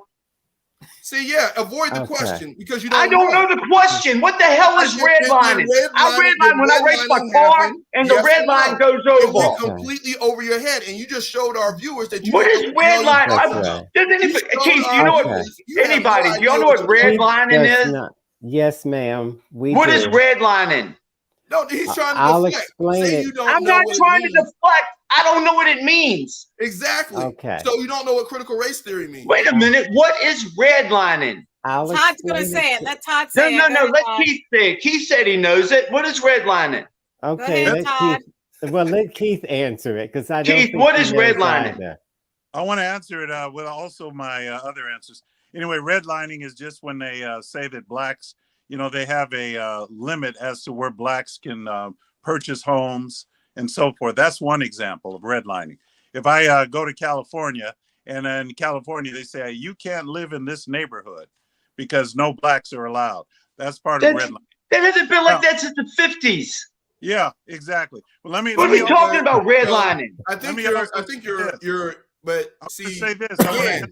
See, yeah, avoid the Okay. question because you don't I don't know the question. What the hell is redlining? I redline when I race my car and the red line goes It over. went completely over your head, and you just showed our viewers that you What don't is know what the hell you're redline? talking That's about. right. Does anybody, You showed Keith, our you know what? viewers you have no Anybody, do y'all idea know what what you're talking about. redlining Does is? not. Yes, ma'am. We What do. is redlining? No, he's trying to I'll deflect. explain Say it. you don't I'm know not what trying it to means. deflect. I don't know what it means. Exactly. Okay. So you don't know what critical race theory means. Wait a minute. What is redlining? I'll Todd's going to explain say it. to- Let Todd No, say no, it. no. Go Let ahead, Keith say it. Keith said he knows it. What is redlining? Okay, ahead, let Todd. Keith. Well, let Keith answer it because I don't Keith, think what he is knows redlining? either. I want to answer it with also my other answers. Anyway, redlining is just when they say that blacks, they have a limit as to where blacks can purchase homes and so forth. That's one example of redlining. If I go to California and in California they say you can't live in this neighborhood because no blacks are allowed. That's part of redlining. That hasn't been like that since the 50s. Yeah, exactly. Well, What are we talking about redlining? I think you're. But I see, want to say this. again,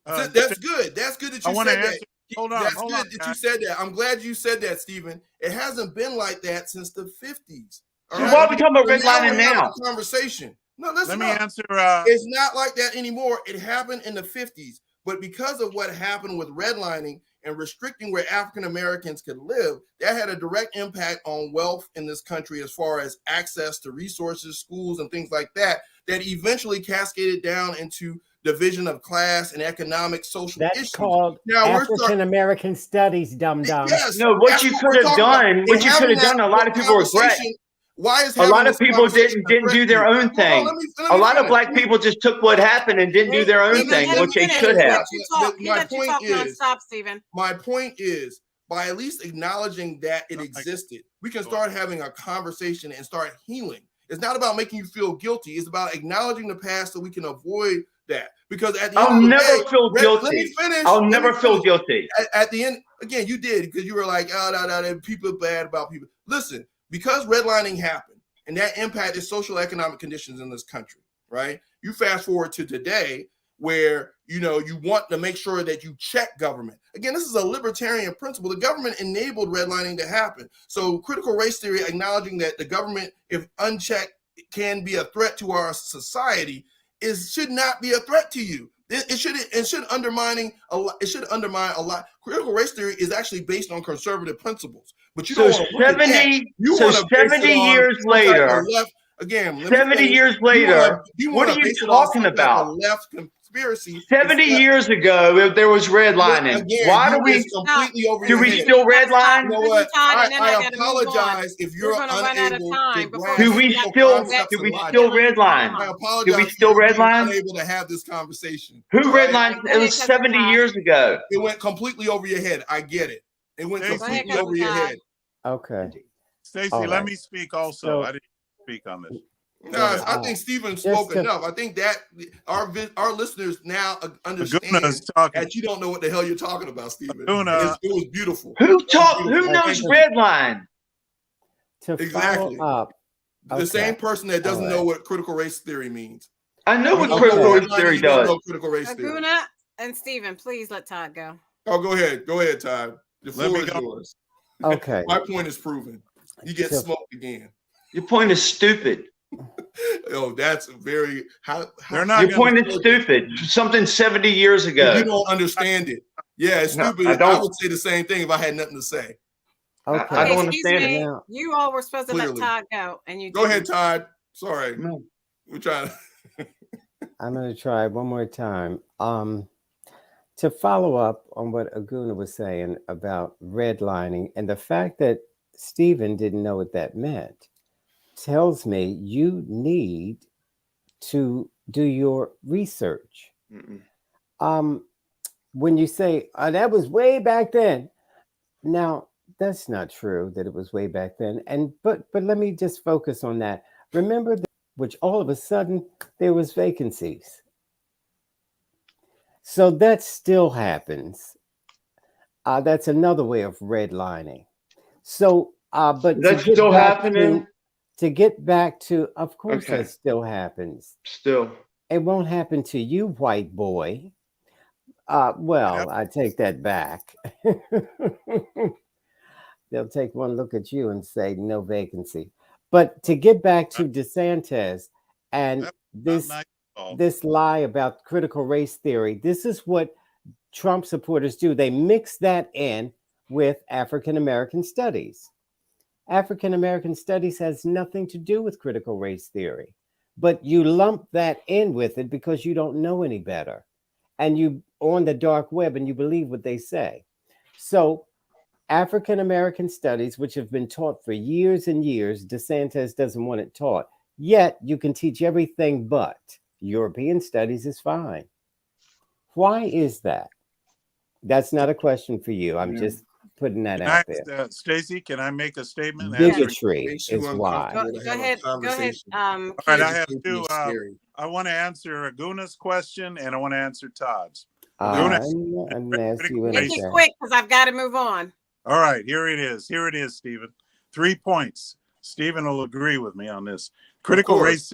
I that's good. That's good that I you want to said answer. that. Hold on, That's hold good on, that you guys. said that. I'm glad you said that, Stephen. It hasn't been like that since the 50s. So why are we talking about redlining we're having now? a conversation. No, listen. Let me answer. It's not like that anymore. It happened in the 50s, but because of what happened with redlining and restricting where African Americans could live, that had a direct impact on wealth in this country as far as access to resources, schools, and things like that, that eventually cascaded down into division of class and economic, social That's issues. called Now African American Studies, dum dum. Yes, No, what that's you what could we're have talking about. done, And what you could having have done, a that lot of people regret. conversation, why is A lot having of this people conversation didn't do their impressed you? own Hold thing. on, let me A lot of finish. black people just took what happened and didn't do their own Stephen, thing, let him which they finish. should He have. let you talk. He My let you point talk is- nonstop, Stephen. My point is, by at least acknowledging that it existed, we can start having a conversation and start healing. It's not about making you feel guilty. It's about acknowledging the past so we can avoid that. Because at the I'll end of the never day, feel guilty. Let me finish. I'll Let me never feel finish. guilty. At the end, again, you did because you were like, oh, people are bad about people. Listen, because redlining happened and that impacted social economic conditions in this country, right? You fast forward to today where you want to make sure that you check government. Again, this is a libertarian principle. The government enabled redlining to happen. So critical race theory, acknowledging that the government, if unchecked, can be a threat to our society, should not be a threat to you. It should undermine a lot. Critical race theory is actually based on conservative principles, but you don't want to 70 years later. Again, 70 years later, what are you talking about? Left conspiracy. 70 years ago, there was redlining. Again, Why do we completely over do your we head. still redline? You know what? I apologize if you're unable to grasp Do we still redline? I apologize. Do we still redline? Unable to have this conversation. Who redlined? It was 70 years ago. It went completely over your head. I get it. It went completely over your head. Okay. Stacey, All right. let me speak also. So- I didn't speak on this. Guys, I think Stephen spoke enough. I think that our listeners now understand that you don't know what the hell you're talking about, Stephen. It was beautiful. Who knows redline? Exactly. Follow up, The same person that doesn't know what critical race theory means. I know what critical race theory does. Critical race theory. Aguna and Stephen, please let Todd go. Oh, go ahead. Go ahead, Todd. The floor is yours. Okay. My point is proven. You get smoked again. Your point is stupid. Oh, that's very They're not. Your point is stupid. Something 70 years ago. You don't understand it. Yeah, it's stupid. I would say the same thing if I had nothing to say. Okay. I don't understand it. Now, You all were supposed to Clearly. let Todd go, and you Go didn't. ahead, Todd. Sorry. No. We're trying to. I'm going to try one more time. To follow up on what Aguna was saying about redlining and the fact that Stephen didn't know what that meant tells me you need to do your research. When you say, that was way back then. Now, that's not true that it was way back then. But let me just focus on that. Remember that, which all of a sudden there was vacancies. So that still happens. That's another way of redlining. So, but that's still happening. To get back to, of course, that still happens. Still, it won't happen to you, white boy. Well, I take that back. They'll take one look at you and say no vacancy. But to get back to DeSantis and this lie about critical race theory, this is what Trump supporters do. They mix that in with African American studies. African American studies has nothing to do with critical race theory, but you lump that in with it because you don't know any better. And you on the dark web and you believe what they say. So African American studies, which have been taught for years and years, DeSantis doesn't want it taught. Yet you can teach everything but European studies is fine. Why is that? That's not a question for you. I'm just putting that out there. Stacey, can I make a statement? Bigotry is why. Go ahead. All right, I have two. I want to answer Aguna's question and I want to answer Todd's. I'm gonna ask you Make it quick because I've got to move on. All right, here it is. Here it is, Stephen. 3 points. Stephen will agree with me on this. Critical race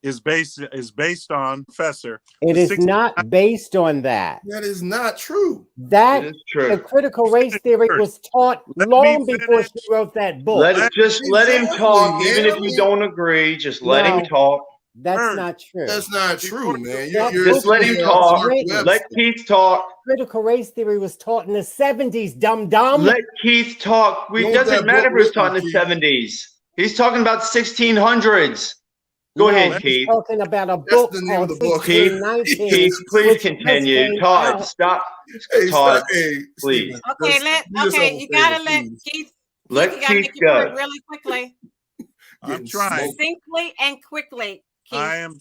is based on Professor. It is not based on that. That is not true. That is true. The critical race theory was taught long before she wrote that book. Let him talk, even if you don't agree. Just let him talk. That's not true. That's not true, man. Just let him talk. Let Keith talk. Critical race theory was taught in the 70s, dumb. Let Keith talk. It doesn't matter if it was taught in the 70s. He's talking about 1600s. Go ahead, Keith. He's talking about a book called 1619. Keith, please continue. Todd, stop. Todd, please. Okay, you gotta let Keith. Let Keith go. Really quickly. I'm trying. Succinctly and quickly. Keith. I am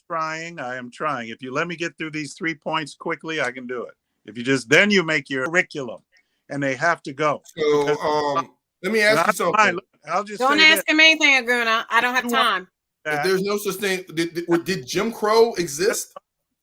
trying. If you let me get through these 3 points quickly, I can do it. If you then you make your curriculum, and they have to go. So, let me ask you something. Don't ask him anything, Aguna. I don't have time. If there's no such thing. Did Jim Crow exist?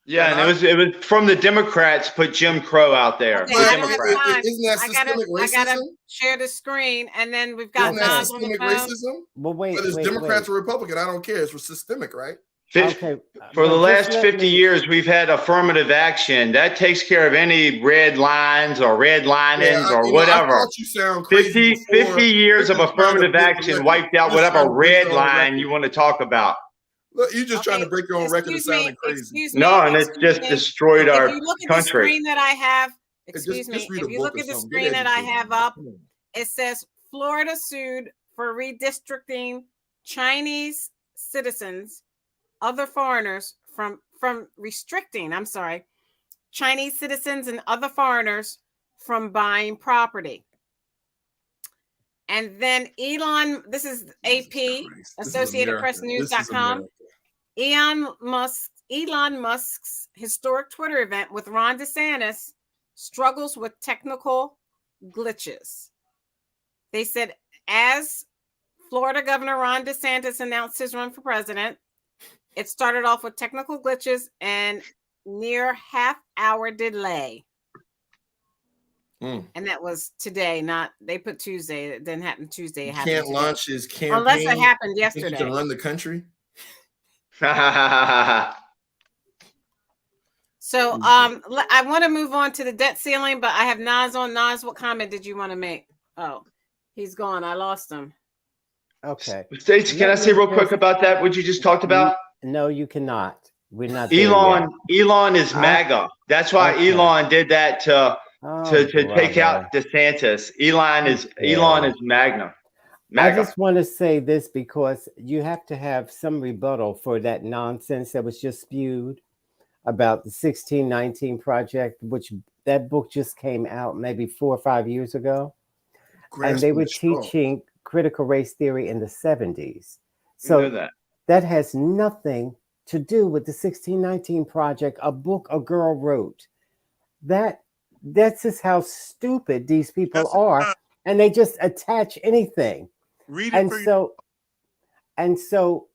Yeah, and it was from the Democrats put Jim Crow out there. Okay, the I don't have Democrats. time. Isn't that systemic racism? I gotta share the screen, and then we've got Isn't that Nas on the systemic phone. racism? Well, wait, Whether it's Democrats or Republican, I don't care. It's systemic, right? Okay, For the but just last let 50 me. years, we've had affirmative action. That takes care of any red lines or red linings or I whatever. thought you sound crazy 50 before. years of You're just trying to affirmative break the action record. wiped out You're just trying whatever to break red your own line record. you want to talk about. Look, you're just trying Okay, to break your own record of excuse me, sounding crazy. excuse No, me, and it's excuse just me. destroyed If our you look at the country. screen that I have, Hey, excuse just me, read a if you book look or at the something. screen Get that I educated. have up, Come on. it says Florida sued for redistricting Chinese citizens, other foreigners from restricting, I'm sorry, Chinese citizens and other foreigners from buying property. And then Elon, this is AP, Christ. This is Associated America. Press This is News.com. America. Elon Musk's historic Twitter event with Ron DeSantis struggles with technical glitches. They said as Florida Governor Ron DeSantis announced his run for president, it started off with technical glitches and near half-hour delay. And that was today, not they put Tuesday. It didn't happen Tuesday. It happened Can't today. launch his campaign Unless it happened You think he yesterday. can run the country? So I want to move on to the debt ceiling, but I have Nas on. Nas, what comment did you want to make? Oh, he's gone. I lost him. Okay. Stacey, can I say real quick about that? What you just talked about? No, you cannot. We're not there yet. Elon is MAGA. That's why Okay. Elon did that to take brother. out DeSantis. Elon is MAGA. I just want to say this because you have to have some rebuttal for that nonsense that was just spewed about the 1619 Project, which that book just came out maybe 4 or 5 years ago. And they were teaching critical race theory in the 70s. So that has nothing to do with the 1619 Project, a book a girl wrote. That's just how stupid these people are. And they just attach anything. Read it And so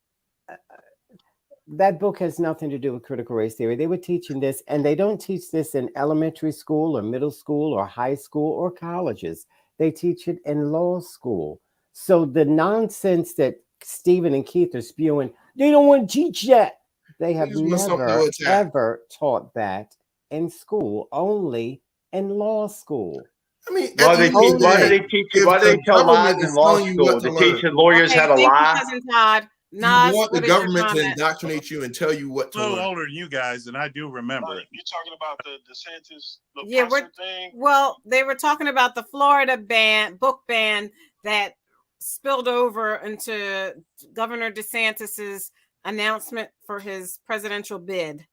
that book has nothing to do with critical race theory. They were teaching this, and they don't teach this in elementary school or middle school or high school or colleges. They teach it in law school. So the nonsense that Stephen and Keith are spewing, they don't want to teach that. They have never, ever taught that in school, only in law school. I mean, why do they tell lies in law school? To teach lawyers how to lie? Todd. Nas, you want the government to indoctrinate you and tell you what to learn. I'm a little older than you guys, and I do remember it. You're talking about the DeSantis, thing? Well, they were talking about the Florida book ban that spilled over into Governor DeSantis's announcement for his presidential bid.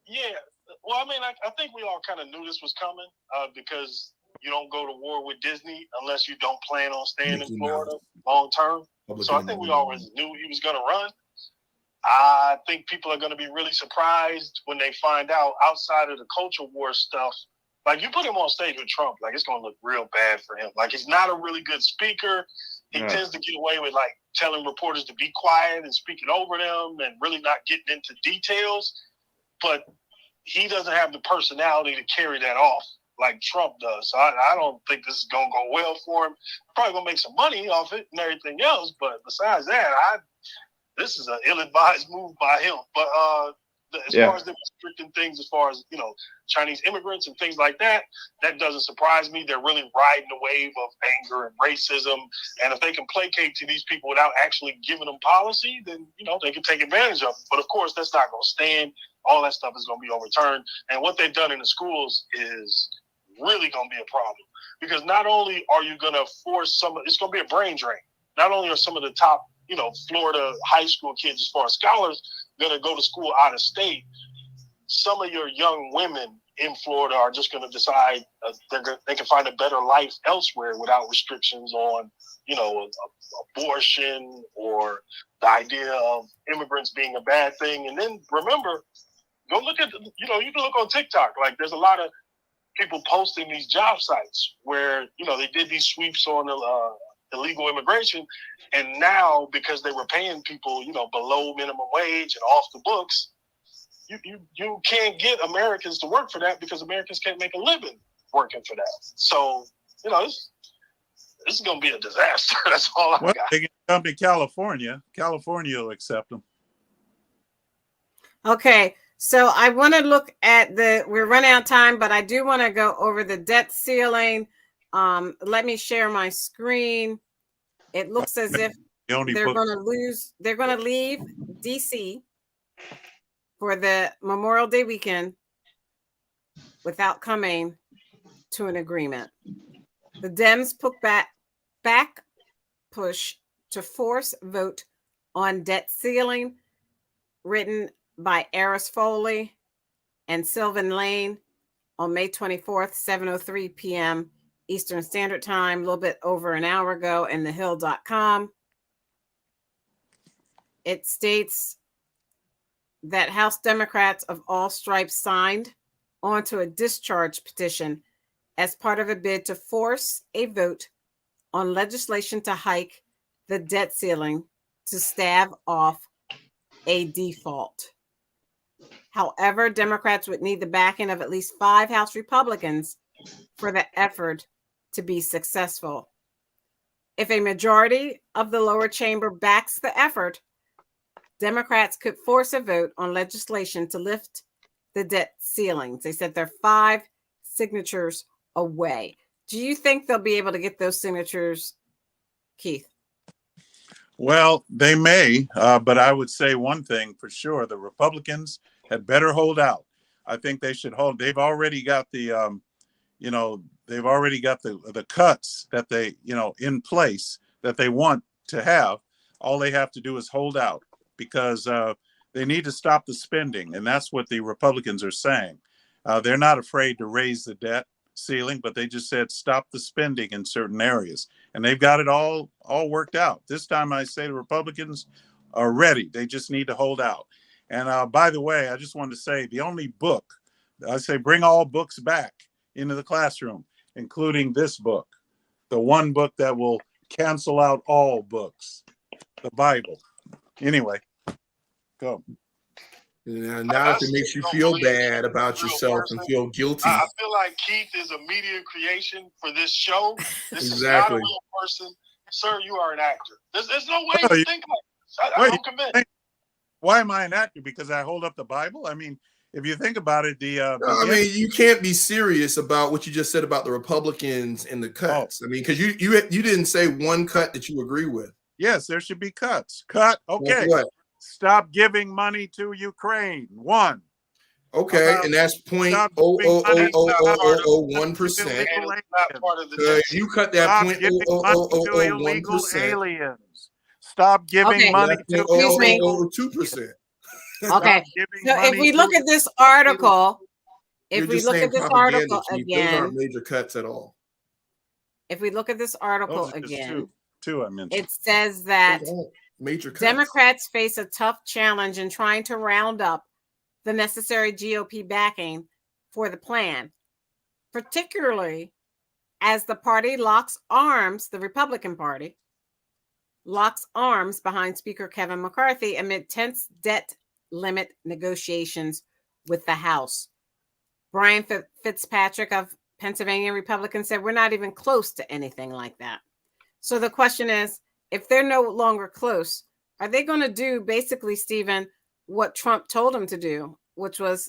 Yeah. Well, I mean, I think we all kind of knew this was coming because you don't go to war with Disney unless you don't plan on staying in Florida long term. So I think we always knew he was going to run. I think people are going to be really surprised when they find out outside of the culture war stuff. Like, you put him on stage with Trump, like, it's going to look real bad for him. Like, he's not a really good speaker. He tends to get away with, like, telling reporters to be quiet and speaking over them and really not getting into details. But he doesn't have the personality to carry that off like Trump does. So I don't think this is going to go well for him. Probably going to make some money off it and everything else. But besides that, this is an ill-advised move by him. But as far as the restricting things, as far as, Chinese immigrants and things like that, that doesn't surprise me. They're really riding the wave of anger and racism. And if they can placate to these people without actually giving them policy, then, they can take advantage of it. But of course, that's not going to stand. All that stuff is going to be overturned. And what they've done in the schools is really going to be a problem. Because not only are you going to force it's going to be a brain drain. Not only are some of the top, Florida high school kids, as far as scholars, going to go to school out of state, some of your young women in Florida are just going to decide they can find a better life elsewhere without restrictions on, abortion or the idea of immigrants being a bad thing. And then remember, go look at, you can look on TikTok. Like, there's a lot of people posting these job sites where, they did these sweeps on illegal immigration. And now, because they were paying people, below minimum wage and off the books, you can't get Americans to work for that because Americans can't make a living working for that. So, this is going to be a disaster. That's all I got. They can come to California. California will accept them. Okay, so I want to look at we're running out of time, but I do want to go over the debt ceiling. Let me share my screen. It looks as if they're going to leave DC for the Memorial Day weekend without coming to an agreement. The Dems put back push to force vote on debt ceiling, written by Eris Foley and Sylvan Lane on May 24th, 7:03 p.m. Eastern Standard Time, a little bit over an hour ago, in thehill.com. It states that House Democrats of all stripes signed onto a discharge petition as part of a bid to force a vote on legislation to hike the debt ceiling to stave off a default. However, Democrats would need the backing of at least 5 House Republicans for the effort to be successful. If a majority of the lower chamber backs the effort, Democrats could force a vote on legislation to lift the debt ceilings. They said they're 5 signatures away. Do you think they'll be able to get those signatures, Keith? Well, they may, but I would say one thing for sure: the Republicans had better hold out. I think they should hold. They've already got the, they've already got the cuts that they, in place that they want to have. All they have to do is hold out, because they need to stop the spending, and that's what the Republicans are saying. They're not afraid to raise the debt ceiling, but they just said stop the spending in certain areas, and they've got it all worked out. This time I say the Republicans are ready. They just need to hold out. And by the way, I just wanted to say the only book, I say bring all books back into the classroom, including this book, the one book that will cancel out all books, the Bible. Anyway, go. Now if it makes you feel bad about yourself and feel guilty. I feel like Keith is a media creation for this show. This Exactly. is not a real person. Sir, you are an actor. There's no way you think like this. I'm convinced. Why am I an actor? Because I hold up the Bible? I mean, if you think about it, you can't be serious about what you just said about the Republicans and the cuts. I mean, because you didn't say one cut that you agree with. Yes, there should be cuts. Cut. Okay. What? Stop giving money to Ukraine. 1. Okay, and that's 0.00001%. You cut that 0.00001%. Aliens. Stop giving money to 0.002%. Okay. So if we look at this article, again, those aren't major cuts at all. If we look at this article again, two I mentioned. it says that major cuts. Democrats face a tough challenge in trying to round up the necessary GOP backing for the plan, particularly as the party locks arms, the Republican Party locks arms behind Speaker Kevin McCarthy amid tense debt limit negotiations with the House. Brian Fitzpatrick of Pennsylvania Republican said, we're not even close to anything like that. So the question is, if they're no longer close, are they going to do basically, Stephen, what Trump told them to do, which was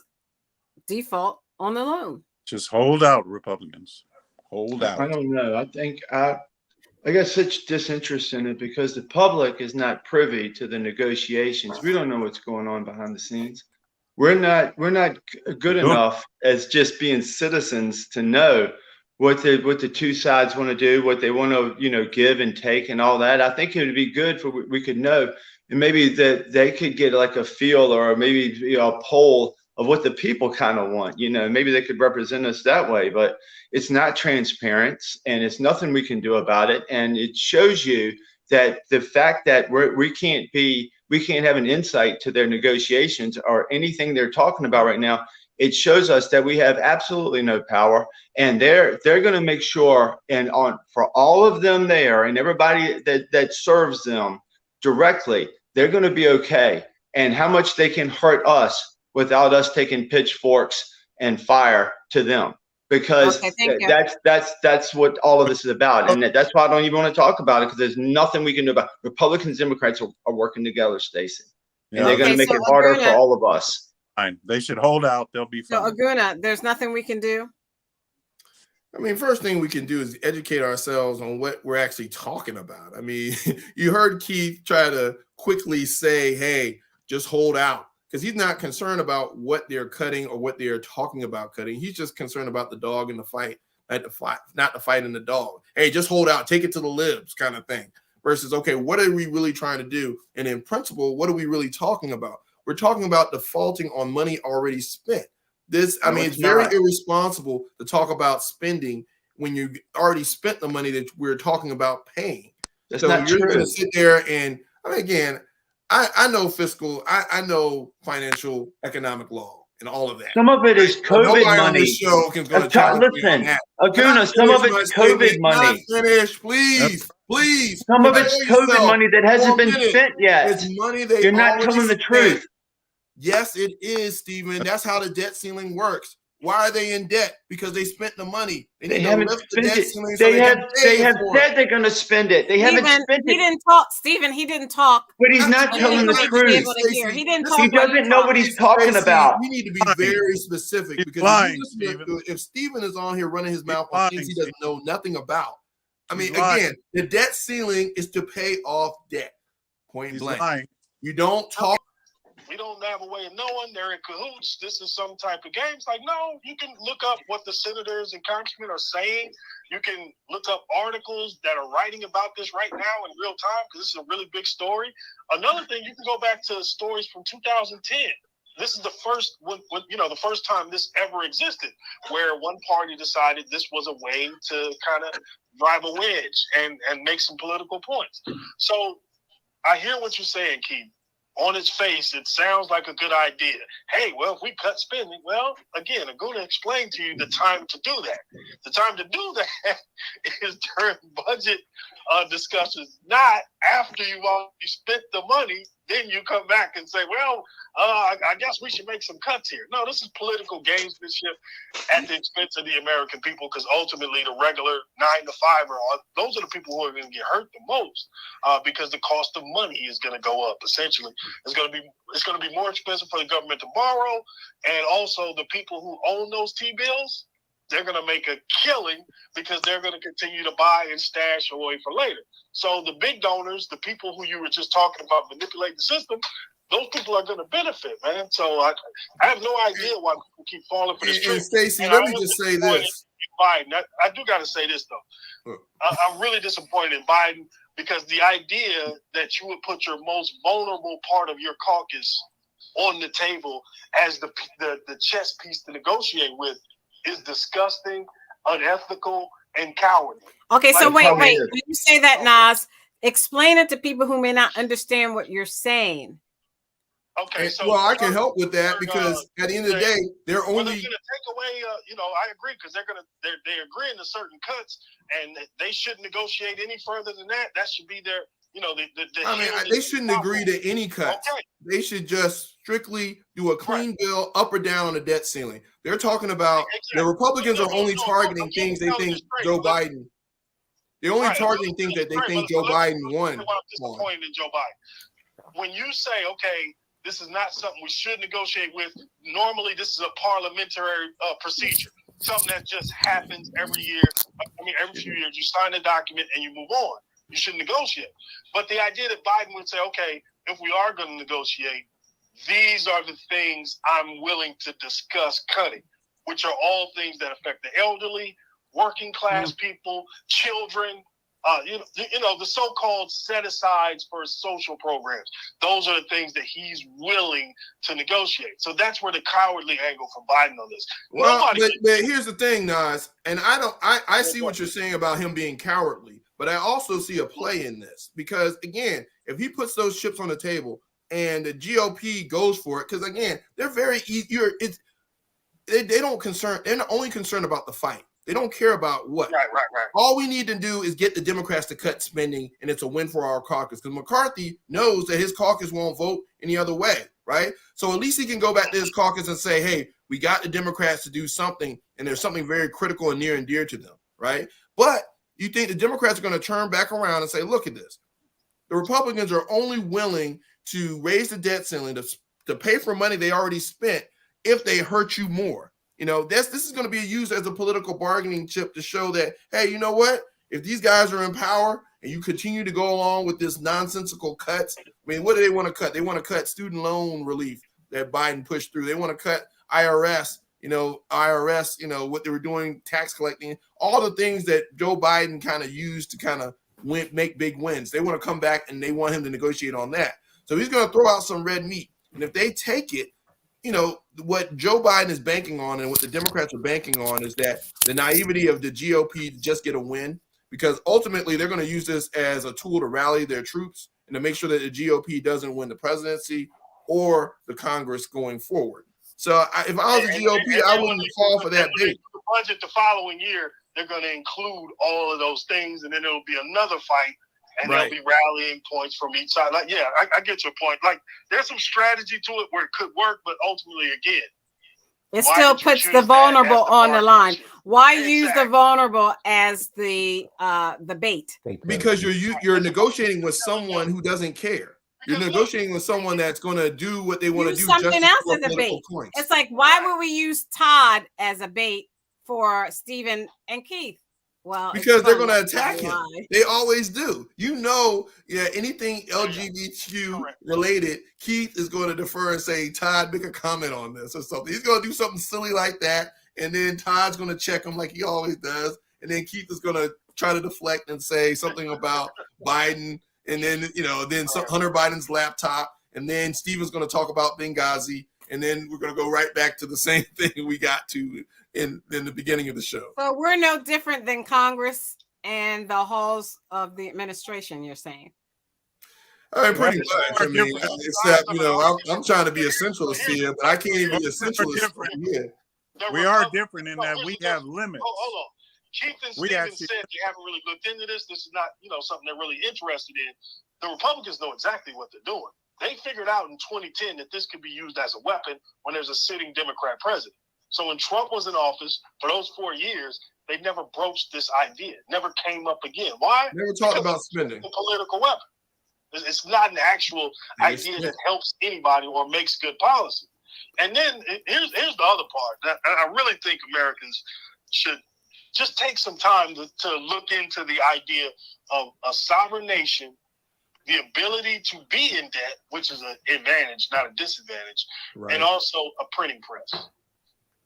default on the loan? Just hold out, Republicans. Hold out. I don't know. I think I got such disinterest in it because the public is not privy to the negotiations. We don't know what's going on behind the scenes. We're not good enough as just being citizens to know what the two sides want to do, what they want to, give and take and all that. I think it would be good for we could know, and maybe that they could get like a feel or maybe a poll of what the people kind of want. Maybe they could represent us that way, but it's not transparent and it's nothing we can do about it. And it shows you that the fact that we can't have an insight to their negotiations or anything they're talking about right now. It shows us that we have absolutely no power, and they're going to make sure, and for all of them there and everybody that serves them directly, they're going to be okay. And how much they can hurt us without us taking pitchforks and fire to them, because that's what all of this is about, and that's why I don't even want to talk about it, because there's nothing we can do about it. Republicans, Democrats are working together, Stacey. And they're going to Okay, make so it harder for Aguna- all of us. Fine. They should hold out. They'll be So fine. Aguna, there's nothing we can do. I mean, first thing we can do is educate ourselves on what we're actually talking about. I mean, you heard Keith try to quickly say, hey, just hold out, because he's not concerned about what they're cutting or what they're talking about cutting. He's just concerned about the dog in the fight, not the fight in the dog. Hey, just hold out, take it to the libs kind of thing. Versus, okay, what are we really trying to do? And in principle, what are we really talking about? We're talking about defaulting on money already spent. This, I mean, it's very irresponsible to talk about spending when you already spent the money that we're talking about paying. That's so not you're true. going to sit there and, I mean, again, I know fiscal, I know financial economic law and all of that. Some of it is COVID Nobody money. on this show can go to challenge me on Listen, that. Aguna, some of it's COVID money. Finish, please, please. Some of it's COVID money that hasn't been spent yet. It's money they You're not already telling the spent. truth. Yes, it is, Stephen. That's how the debt ceiling works. Why are they in debt? Because they spent the money. They haven't spent it. So They have for said they're going to spend it. They haven't spent He it. didn't talk, Stephen. He didn't talk. But he's not telling the truth. He didn't talk. He doesn't know what he's talking about. We need to be very specific, He's because lying, if Stephen is on here running his mouth lying, on things he doesn't know nothing about. I mean, He's lying. again, the debt ceiling is to pay off debt. Point He's blank. lying. You don't talk. We don't have a way of knowing they're in cahoots. This is some type of game. It's like, no, you can look up what the senators and congressmen are saying. You can look up articles that are writing about this right now in real time, because this is a really big story. Another thing, you can go back to stories from 2010. This is the first, the first time this ever existed, where one party decided this was a way to kind of drive a wedge and make some political points. So I hear what you're saying, Keith. On its face, it sounds like a good idea. Hey, well, if we cut spending, well, again, I'm going to explain to you the time to do that. The time to do that is during budget discussions, not after you've already spent the money. Then you come back and say, well, I guess we should make some cuts here. No, this is political gamesmanship at the expense of the American people, because ultimately the regular 9-to-5-er, those are the people who are going to get hurt the most, because the cost of money is going to go up. Essentially, it's going to be more expensive for the government to borrow, and also the people who own those T-bills, they're going to make a killing because they're going to continue to buy and stash away for later. So the big donors, the people who you were just talking about manipulating the system, those people are going to benefit, man. So I have no idea why people keep falling for this trick. And Stacey, let me just say this. Biden, I do got to say this, though. I'm really disappointed in Biden, because the idea that you would put your most vulnerable part of your caucus on the table as the chess piece to negotiate with is disgusting, unethical, and cowardly. Okay, so wait. is. When you say that, Nas, explain it to people who may not understand what you're saying. Okay, so well, I can help with that, because at the end of the day, they're well, only they're going to take away. I agree, because they're agreeing to certain cuts, and they shouldn't negotiate any further than that. That should be their. They shouldn't agree to any cuts. Okay. They should just strictly do a clean bill up or down on the debt ceiling. They're talking about the Republicans are only targeting things they think Joe Biden. They're only targeting things that they think Joe Biden won. I'm disappointed in Joe Biden. When you say, okay, this is not something we should negotiate with. Normally, this is a parliamentary procedure, something that just happens every year. Every few years, you sign a document and you move on. You should negotiate. But the idea that Biden would say, okay, if we are going to negotiate, these are the things I'm willing to discuss cutting, which are all things that affect the elderly, working class people, children, the so-called set-asides for social programs. Those are the things that he's willing to negotiate. So that's where the cowardly angle from Biden on this. Well, but here's the thing, Nas, and I see what you're saying about him being cowardly, but I also see a play in this, because again, if he puts those chips on the table and the GOP goes for it, because again, they're very easy. They're not only concerned about the fight. They don't care about what. Right. All we need to do is get the Democrats to cut spending, and it's a win for our caucus, because McCarthy knows that his caucus won't vote any other way, right? So at least he can go back to his caucus and say, hey, we got the Democrats to do something, and there's something very critical and near and dear to them, right? But you think the Democrats are going to turn back around and say, look at this. The Republicans are only willing to raise the debt ceiling to pay for money they already spent if they hurt you more. This is going to be used as a political bargaining chip to show that, hey, you know what? If these guys are in power and you continue to go along with this nonsensical cuts, I mean, what do they want to cut? They want to cut student loan relief that Biden pushed through. They want to cut IRS, what they were doing, tax collecting, all the things that Joe Biden kind of used to kind of make big wins. They want to come back and they want him to negotiate on that. So he's going to throw out some red meat. And if they take it, what Joe Biden is banking on and what the Democrats are banking on is that the naivety of the GOP to just get a win, because ultimately they're going to use this as a tool to rally their troops and to make sure that the GOP doesn't win the presidency or the Congress going forward. So if I was the GOP, I wouldn't fall for that bait. The budget the following year, they're going to include all of those things, and then there'll be another fight, and there'll be rallying points from each side. Like, yeah, I get your point. Like, there's some strategy to it where it could work, but ultimately, again, it still puts the vulnerable on the line. Why use the vulnerable as the bait? Because you're negotiating with someone who doesn't care. You're negotiating with someone that's going to do what they want to do. Something else as a bait. It's like, why would we use Todd as a bait for Stephen and Keith? Well, because they're going to attack him. They always do. Anything LGBTQ related, Keith is going to defer and say, Todd, make a comment on this or something. He's going to do something silly like that. And then Todd's going to check him like he always does. And then Keith is going to try to deflect and say something about Biden. And then, Hunter Biden's laptop. And then Stephen's going to talk about Benghazi. And then we're going to go right back to the same thing we got to in the beginning of the show. So we're no different than Congress and the halls of the administration, you're saying? All right, pretty much. I mean, except, I'm trying to be a centralist here, but I can't even be a centralist here. We are different in that we have limits. Hold on. Keith and Stephen said they haven't really looked into this. This is not, something they're really interested in. The Republicans know exactly what they're doing. They figured out in 2010 that this could be used as a weapon when there's a sitting Democrat president. So when Trump was in office for those 4 years, they never broached this idea. Never came up again. Why? Never talked about spending. It's a political weapon. It's not an actual idea that helps anybody or makes good policy. And then here's the other part. I really think Americans should just take some time to look into the idea of a sovereign nation, the ability to be in debt, which is an advantage, not a disadvantage, and also a printing press.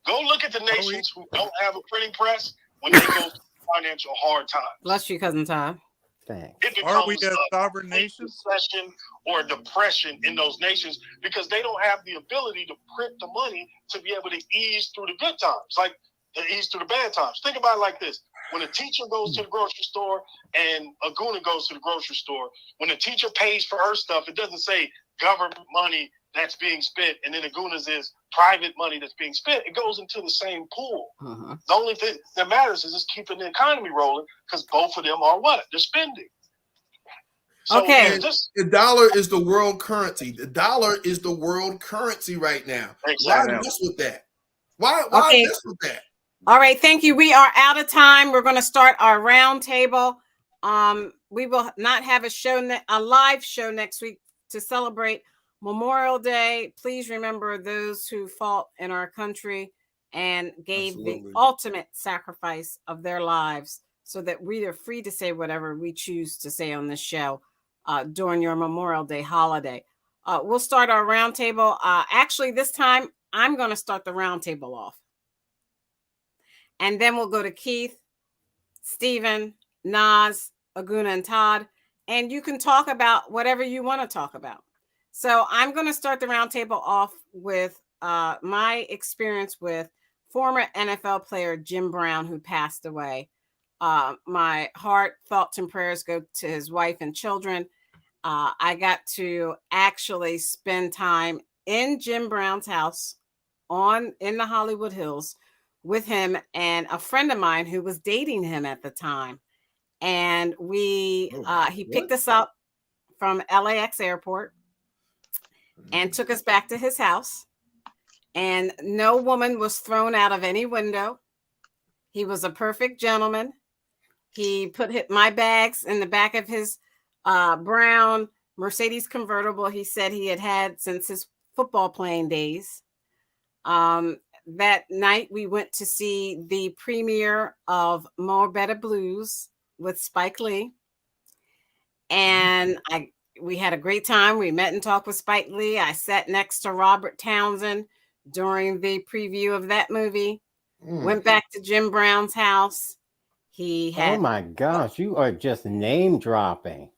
Go look at the nations who don't have a printing press when they go through financial hard times. Bless you, cousin Todd. Thanks. It becomes Are we a sovereign nation? Recession or depression in those nations because they don't have the ability to print the money to be able to ease through the good times, like ease through the bad times. Think about it like this. When a teacher goes to the grocery store and a Guna goes to the grocery store, when the teacher pays for her stuff, it doesn't say government money that's being spent and then the Guna's is private money that's being spent. It goes into the same pool. The only thing that matters is just keeping the economy rolling because both of them are what? They're spending. So the dollar is the world currency. The dollar is the world currency right now. Exactly. Why mess with that? Why mess with that? All right, thank you. We are out of time. We're going to start our round table. We will not have a live show next week to celebrate Memorial Day. Please remember those who fought in our country and gave the ultimate sacrifice of their lives so that we are free to say whatever we choose to say on this show during your Memorial Day holiday. We'll start our round table. Actually, this time I'm going to start the round table off. And then we'll go to Keith, Stephen, Nas, Aguna, and Todd. And you can talk about whatever you want to talk about. So I'm going to start the roundtable off with my experience with former NFL player Jim Brown, who passed away. My heart, thoughts, and prayers go to his wife and children. I got to actually spend time in Jim Brown's house in the Hollywood Hills with him and a friend of mine who was dating him at the time. And he picked us up from LAX airport and took us back to his house. And no woman was thrown out of any window. He was a perfect gentleman. He put my bags in the back of his brown Mercedes convertible he said he had since his football playing days. That night we went to see the premiere of More Better Blues with Spike Lee. And we had a great time. We met and talked with Spike Lee. I sat next to Robert Townsend during the preview of that movie. Went back to Jim Brown's house. He had. Oh my gosh, you are just name dropping.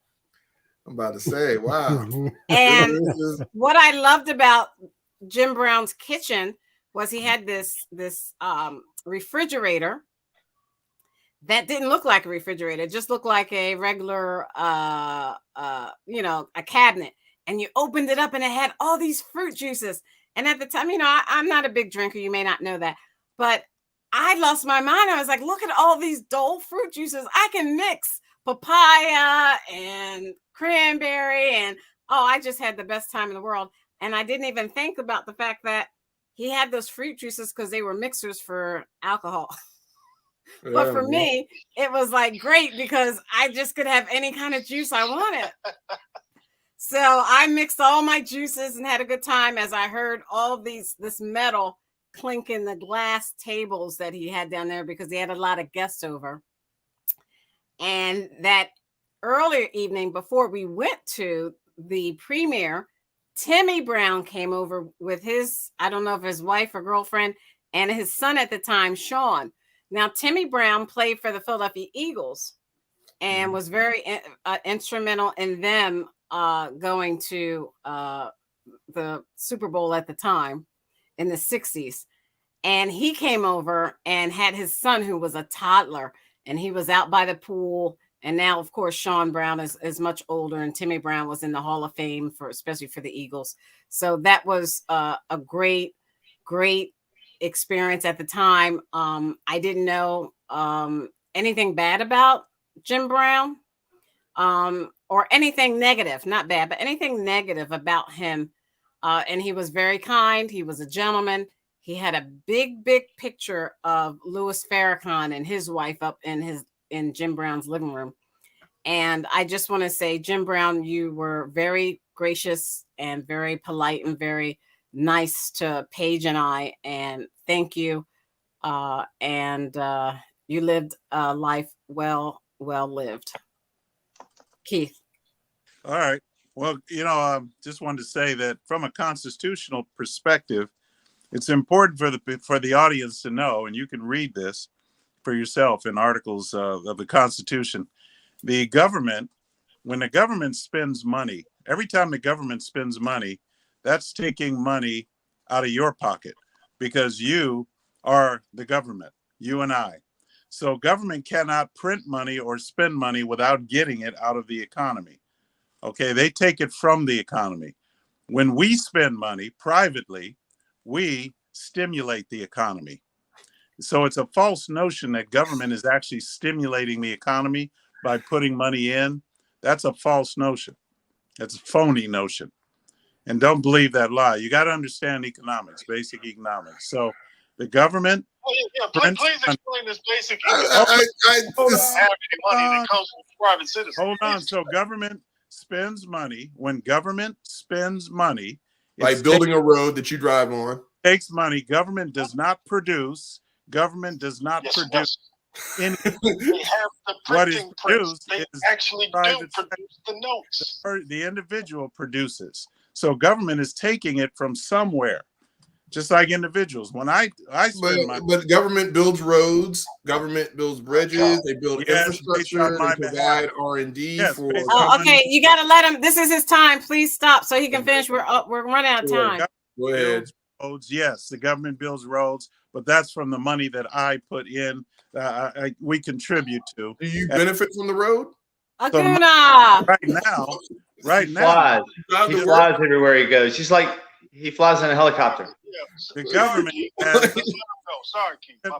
I'm about to say, wow. And what I loved about Jim Brown's kitchen was he had this refrigerator that didn't look like a refrigerator. It just looked like a regular, a cabinet. And you opened it up and it had all these fruit juices. And at the time, I'm not a big drinker. You may not know that. But I lost my mind. I was like, look at all these Dole fruit juices. I can mix papaya and cranberry. And, I just had the best time in the world. And I didn't even think about the fact that he had those fruit juices because they were mixers for alcohol. But for me, it was like great because I just could have any kind of juice I wanted. So I mixed all my juices and had a good time as I heard all this metal clinking the glass tables that he had down there because he had a lot of guests over. And that earlier evening before we went to the premiere, Timmy Brown came over with his, I don't know if his wife or girlfriend, and his son at the time, Sean. Now, Timmy Brown played for the Philadelphia Eagles and was very instrumental in them going to the Super Bowl at the time in the 60s. And he came over and had his son, who was a toddler, and he was out by the pool. And now, of course, Sean Brown is much older, and Timmy Brown was in the Hall of Fame especially for the Eagles. So that was a great, great experience at the time. I didn't know anything bad about Jim Brown or anything negative, not bad, but anything negative about him. And he was very kind. He was a gentleman. He had a big, big picture of Louis Farrakhan and his wife up in Jim Brown's living room. And I just want to say, Jim Brown, you were very gracious and very polite and very nice to Paige and I. And thank you. And you lived a life well lived. Keith. All right. Well, just wanted to say that from a constitutional perspective, it's important for the audience to know, and you can read this for yourself in articles of the Constitution. The government, when the government spends money, every time the government spends money, that's taking money out of your pocket because you are the government, you and I. So government cannot print money or spend money without getting it out of the economy. Okay, they take it from the economy. When we spend money privately, we stimulate the economy. So it's a false notion that government is actually stimulating the economy by putting money in. That's a false notion. That's a phony notion. And don't believe that lie. You got to understand economics, basic economics. So the government. Please explain this basic economics. Hold money that comes from private citizens. Hold on. So government spends money. When government spends money, like building a road that you drive on, takes money. Government does not produce. Government does not produce. They have the printing press. They actually do produce the notes. The individual produces. So government is taking it from somewhere, just like individuals. When I spend money, but government builds roads, government builds bridges, they build infrastructure, they provide R&D for. Okay, you got to let him. This is his time. Please stop so he can finish. We're running out of time. Go ahead. Roads, yes, the government builds roads, but that's from the money that I put in. We contribute to. Do you benefit from the road? Aguna. Right now, he flies everywhere he goes. He's like he flies in a helicopter. The government has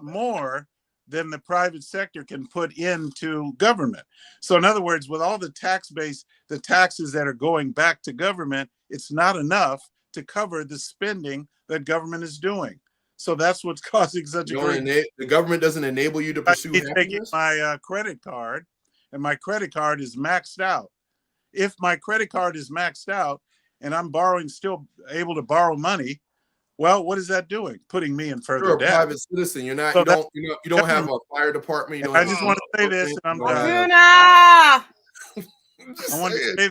more than the private sector can put into government. So in other words, with all the tax base, the taxes that are going back to government, it's not enough to cover the spending that government is doing. So that's what's causing such a great. The government doesn't enable you to pursue happiness. Taking my credit card, and my credit card is maxed out. if my credit card is maxed out and I'm still able to borrow money, well, what is that doing? Putting me in further You're a debt. private citizen. You're not. So You don't have a fire department. You don't I have just want to say this, and I'm done. Arjuna! I want to say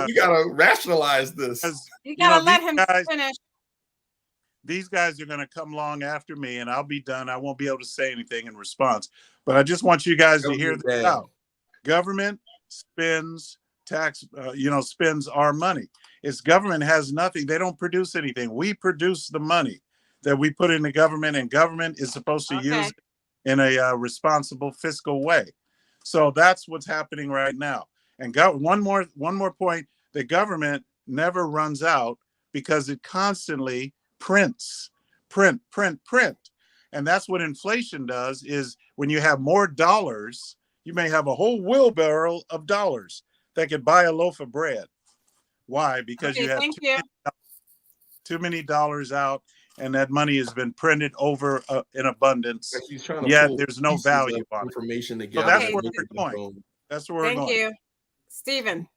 we gotta rationalize this. You gotta let him finish. These guys are going to come along after me, and I'll be done. I won't be able to say anything in response. But I just want you guys to hear this out. Government spends spends our money. Its government has nothing. They don't produce anything. We produce the money that we put into government, and government is supposed to use it in a responsible fiscal way. So that's what's happening right now. And one more point: the government never runs out because it constantly prints, print. And that's what inflation does, is when you have more dollars, you may have a whole wheelbarrow of dollars that could buy a loaf of bread. Why? Because you have too many dollars out, and that money has been printed over in abundance. Yet there's no value on information it. So that's where we're going. That's where we're going. Thank you. Stephen.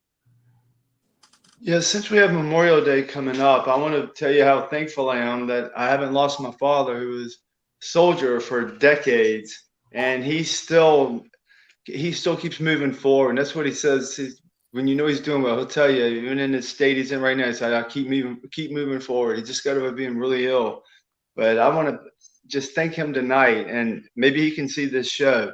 Yeah, since we have Memorial Day coming up, I want to tell you how thankful I am that I haven't lost my father, who was a soldier for decades, and he still keeps moving forward. And that's what he says. When you know he's doing well, he'll tell you, even in the state he's in right now, he said, "I keep moving forward." He just got over being really ill. But I want to just thank him tonight, and maybe he can see this show,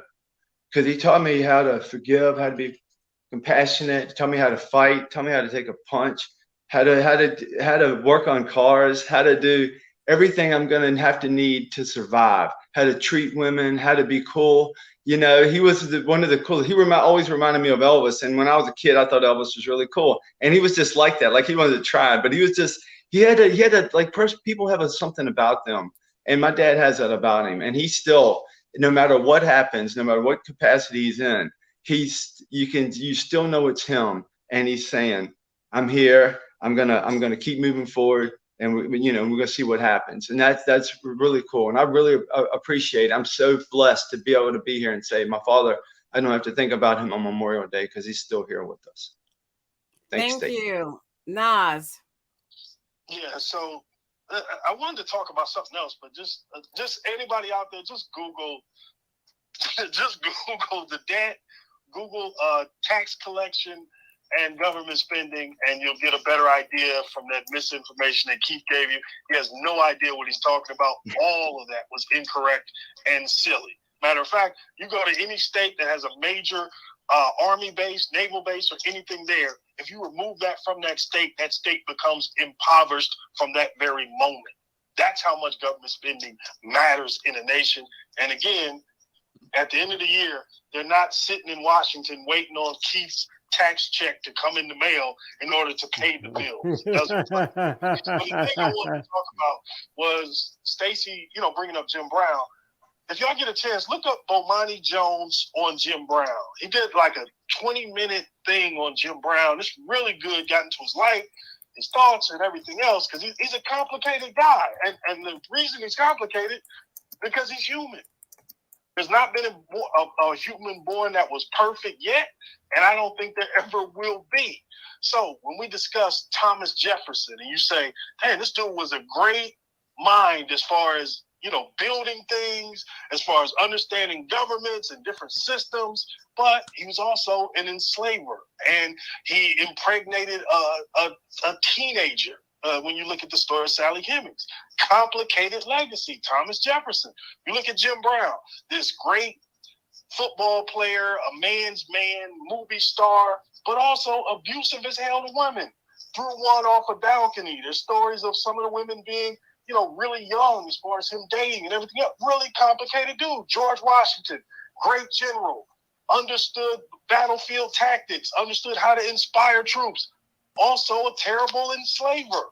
because he taught me how to forgive, how to be compassionate, taught me how to fight, taught me how to take a punch, how to work on cars, how to do everything I'm going to have to need to survive, how to treat women, how to be cool. You know, he was one of the coolest. He always reminded me of Elvis. And when I was a kid, I thought Elvis was really cool. And he was just like that. Like he wanted to try, but he had a like people have something about them. And my dad has that about him. And he still, no matter what happens, no matter what capacity he's in, you still know it's him. And he's saying, "I'm here. I'm gonna keep moving forward. And we're gonna see what happens." And that's really cool. And I really appreciate it. I'm so blessed to be able to be here and say, my father, I don't have to think about him on Memorial Day because he's still here with us. Thanks, Thank you. Nas. Yeah, so I wanted to talk about something else, but just anybody out there, just Google the debt, Google tax collection and government spending, and you'll get a better idea from that misinformation that Keith gave you. He has no idea what he's talking about. All of that was incorrect and silly. Matter of fact, you go to any state that has a major army base, naval base, or anything there, if you remove that from that state becomes impoverished from that very moment. That's how much government spending matters in a nation. And again, at the end of the year, they're not sitting in Washington waiting on Keith's tax check to come in the mail in order to pay the bills. It doesn't work. But the thing I wanted to talk about was Stacey, bringing up Jim Brown. If y'all get a chance, look up Bomani Jones on Jim Brown. He did like a 20-minute thing on Jim Brown. It's really good, got into his life, his thoughts, and everything else, because he's a complicated guy. And the reason he's complicated, because he's human. There's not been a human born that was perfect yet, and I don't think there ever will be. So when we discuss Thomas Jefferson, and you say, "Hey, this dude was a great mind as far as building things, as far as understanding governments and different systems," but he was also an enslaver, and he impregnated a teenager. When you look at the story of Sally Hemings, complicated legacy. Thomas Jefferson. You look at Jim Brown, this great football player, a man's man, movie star, but also abusive as hell to women. Threw one off a balcony. There's stories of some of the women being, really young as far as him dating and everything else. Really complicated dude. George Washington, great general, understood battlefield tactics, understood how to inspire troops. Also a terrible enslaver.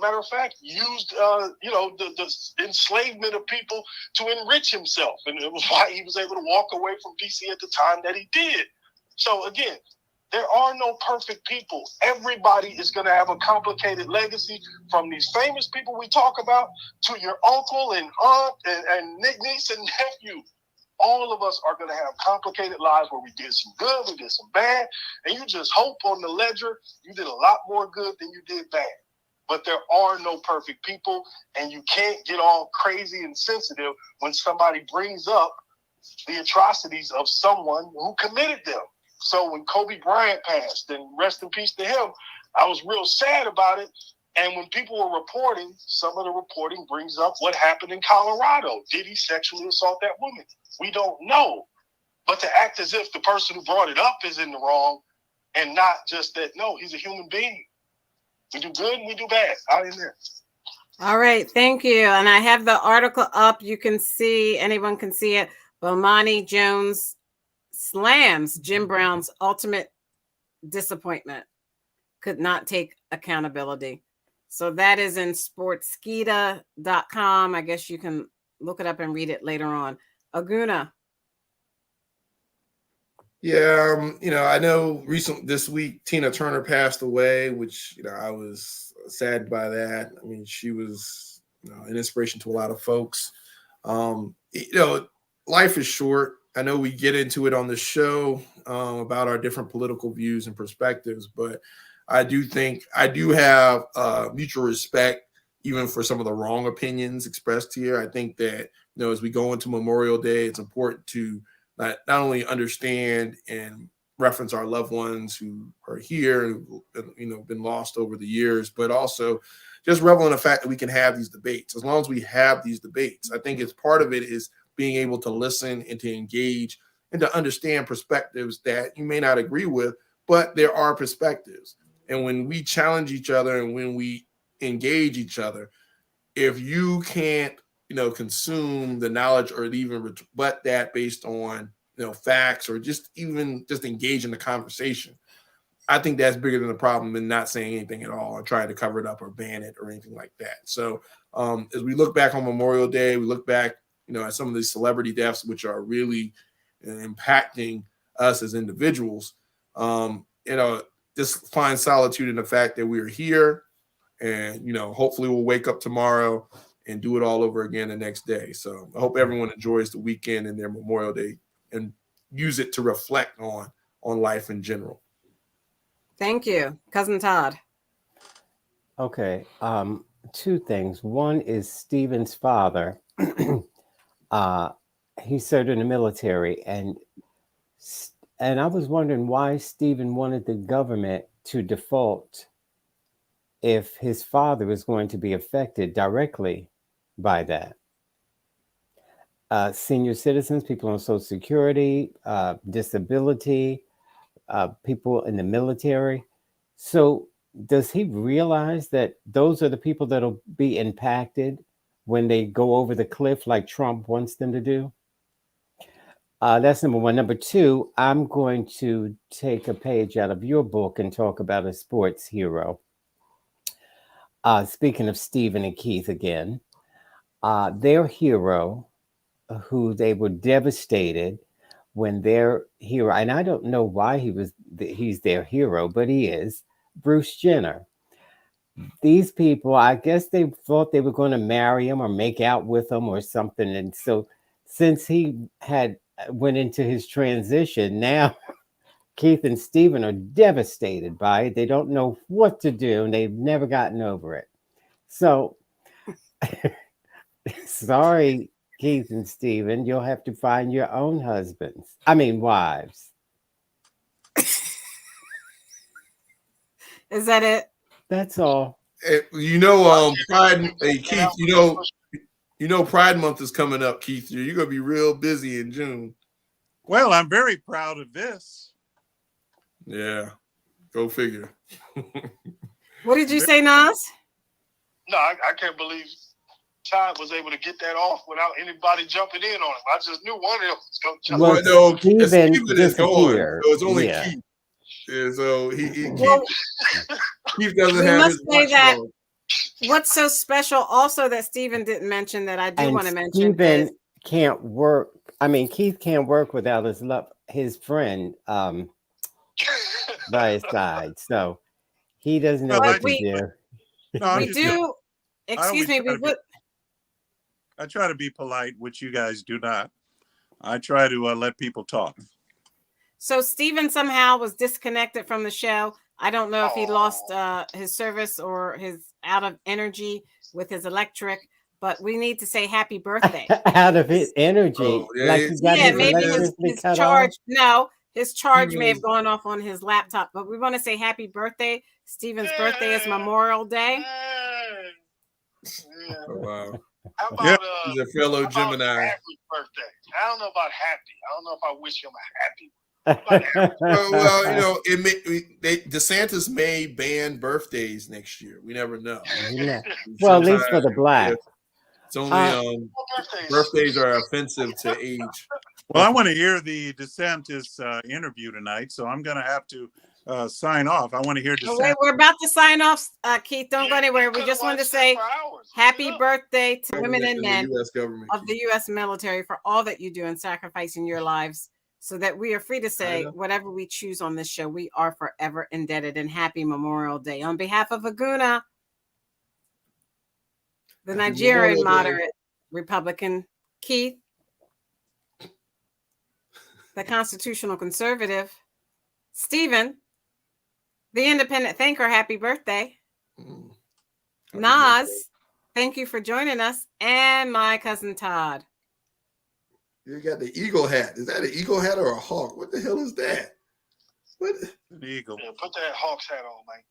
Matter of fact, used the enslavement of people to enrich himself, and it was why he was able to walk away from DC at the time that he did. So again, there are no perfect people. Everybody is going to have a complicated legacy, from these famous people we talk about to your uncle and aunt and niece and nephew. all of us are going to have complicated lives where we did some good, we did some bad, and you just hope on the ledger you did a lot more good than you did bad. But there are no perfect people, and you can't get all crazy and sensitive when somebody brings up the atrocities of someone who committed them. So when Kobe Bryant passed, and rest in peace to him, I was real sad about it. And when people were reporting, some of the reporting brings up what happened in Colorado. Did he sexually assault that woman? We don't know. But to act as if the person who brought it up is in the wrong, and not just that, no, he's a human being. We do good and we do bad out in there. All right, thank you. And I have the article up. You can see, anyone can see it. Bomani Jones slams Jim Brown's ultimate disappointment. Could not take accountability. So that is in sportskeeda.com. I guess you can look it up and read it later on. Aguna. Yeah, I know this week Tina Turner passed away, which I was saddened by that. I mean, she was an inspiration to a lot of folks. Life is short. I know we get into it on the show about our different political views and perspectives, but I do think I do have mutual respect even for some of the wrong opinions expressed here. I think that as we go into Memorial Day, it's important to not only understand and reference our loved ones who are here, been lost over the years, but also just revel in the fact that we can have these debates. As long as we have these debates, I think it's part of it is being able to listen and to engage and to understand perspectives that you may not agree with, but there are perspectives. And when we challenge each other and when we engage each other, if you can't consume the knowledge or even rebut that based on facts or just engage in the conversation, I think that's bigger than the problem than not saying anything at all or trying to cover it up or ban it or anything like that. So as we look back on Memorial Day, we look back at some of these celebrity deaths which are really impacting us as individuals, just find solitude in the fact that we're here, and hopefully we'll wake up tomorrow and do it all over again the next day. So I hope everyone enjoys the weekend and their Memorial Day and use it to reflect on life in general. Thank you. Cousin Todd. Okay. Two things. One is Stephen's father. He served in the military, and I was wondering why Stephen wanted the government to default if his father was going to be affected directly by that. Senior citizens, people on Social Security, disability, people in the military. So does he realize that those are the people that'll be impacted when they go over the cliff like Trump wants them to do? That's number one. Number two, I'm going to take a page out of your book and talk about a sports hero. Speaking of Stephen and Keith again, their hero, who they were devastated when their hero, and I don't know why he's their hero, but he is, Bruce Jenner. These people, I guess they thought they were going to marry him or make out with him or something. And so since he went into his transition, now Keith and Stephen are devastated by it. They don't know what to do, and they've never gotten over it. So sorry, Keith and Stephen, you'll have to find your own wives. Is that it? That's all. Pride, hey, Keith, Pride Month is coming up, Keith. You're going to be real busy in June. Well, I'm very proud of this. Yeah, go figure. What did you say, Nas? No, I can't believe Todd was able to get that off without anybody jumping in on him. I just knew one of them was going to jump. Well, no, Stephen is gone, so it's only yeah. Keith. And so Keith we doesn't have must his say that on. What's so special also that Stephen didn't mention that I do want to mention Stephen is can't work. Keith can't work without his friend by his side. So he doesn't know what to do. No, we do. Excuse me. I try to be polite, which you guys do not. I try to let people talk. So Stephen somehow was disconnected from the show. I don't know if he lost his service or his out of energy with his electric, but we need to say happy birthday. Out of his energy. Oh, yeah, like he got his maybe electricity his cut charge. off. No, his charge may have gone off on his laptop, but we want to say happy birthday. Stephen's birthday is Memorial Day. Yeah. Oh, wow. How about He's a fellow Gemini. happy birthday? I don't know about happy. I don't know if I wish him a happy. Well, you know, DeSantis may ban birthdays next year. We never know. Yeah. Well, at least for the black. It's only birthdays are offensive to age. Well, I want to hear the DeSantis interview tonight, so I'm going to have to sign off. I want to hear DeSantis. We're about to sign off, Keith. Don't go anywhere. We just wanted to say happy birthday to women and men of the U.S. military for all that you do in sacrificing your lives so that we are free to say whatever we choose on this show. We are forever indebted, and happy Memorial Day. On behalf of Aguna, the Nigerian moderate Republican, Keith, the constitutional conservative, Stephen, the independent thinker, happy birthday. Nas, thank you for joining us. And my cousin Todd. You got the eagle hat. Is that an eagle hat or a hawk? What the hell is that? What? An eagle. Yeah, put that Hawks hat on, man.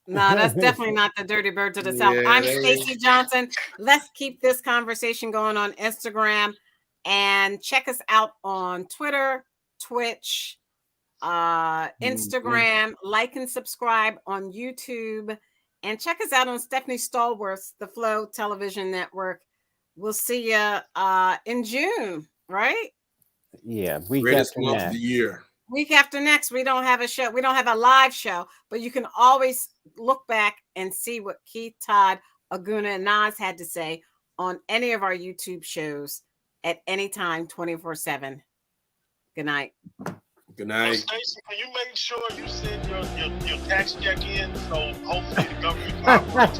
No, that's definitely not the dirty birds of the South. I'm Stacey Johnson. Let's keep this conversation going on Instagram and check us out on Twitter, Twitch, Instagram, like and subscribe on YouTube, and check us out on Stephanie Stallworth's The Flow Television Network. We'll see you in June, right? Yeah, week Greatest after month next. of the year. Week after next, we don't have a show. We don't have a live show, but you can always look back and see what Keith, Todd, Aguna, and Nas had to say on any of our YouTube shows at any time, 24/7. Good night. Good night. Stacey, can you make sure you send your tax check in so hopefully the government operates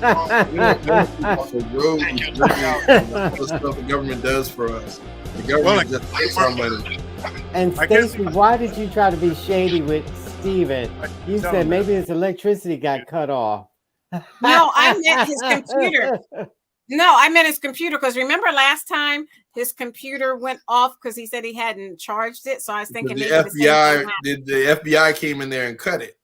The road Take your is check out. all the stuff the government does for us. The government just takes our money. And Stacey, why did you try to be shady with Steven? You said maybe his electricity got cut off. No, I meant his computer. No, I meant his computer because remember last time his computer went off because he said he hadn't charged it. So I was thinking The maybe FBI FBI came in there and cut it.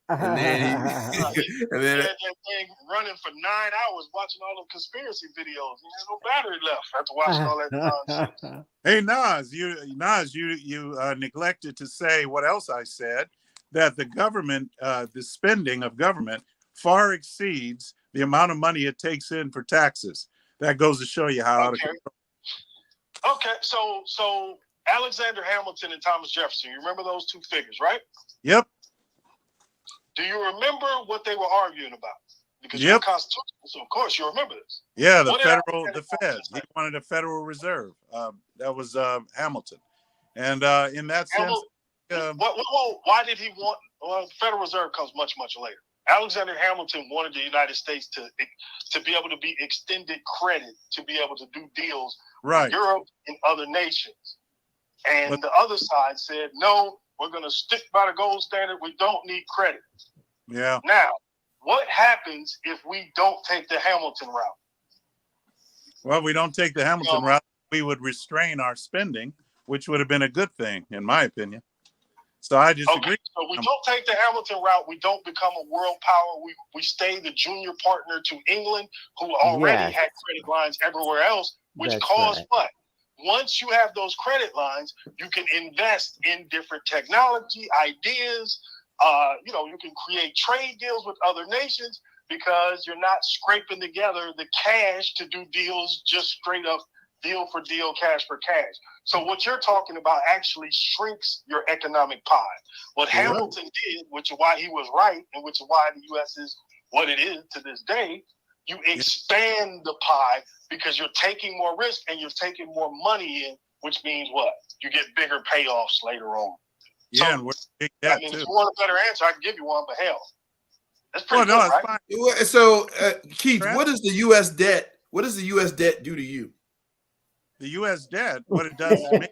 And then and then thing running for 9 hours watching all the conspiracy videos. There's no battery left after watching all that nonsense. Hey, Nas, you neglected to say what else I said, that the government, the spending of government far exceeds the amount of money it takes in for taxes. That goes to show you how out of control. Okay, so Alexander Hamilton and Thomas Jefferson, you remember those two figures, right? Yep. Do you remember what they were arguing about? Because you're constitutional, so of course you remember this. Yeah, the Fed. He wanted a Federal Reserve. That was Hamilton. And in that sense, why did he want? Well, the Federal Reserve comes much, much later. Alexander Hamilton wanted the United States to be able to be extended credit to be able to do deals with Europe and other nations. And the other side said, no, we're going to stick by the gold standard. We don't need credit. Yeah. Now, what happens if we don't take the Hamilton route? Well, we don't take the Hamilton route. We would restrain our spending, which would have been a good thing, in my opinion. So I disagree. Okay, so we don't take the Hamilton route. We don't become a world power. We stay the junior partner to England, who already had credit lines everywhere else, which caused what? Once you have those credit lines, you can invest in different technology, ideas. You can create trade deals with other nations because you're not scraping together the cash to do deals just straight up deal for deal, cash for cash. So what you're talking about actually shrinks your economic pie. What Hamilton did, which is why he was right, and which is why the U.S. is what it is to this day, you expand the pie because you're taking more risk and you're taking more money in, which means what? You get bigger payoffs later on. Yeah, so, and we're big debt if too. you want a better answer, I can give you one, but hell, that's pretty good, right? Fine. So, Keith, what is the U.S. debt? What does the U.S. debt do to you? The U.S. debt, what it does to me,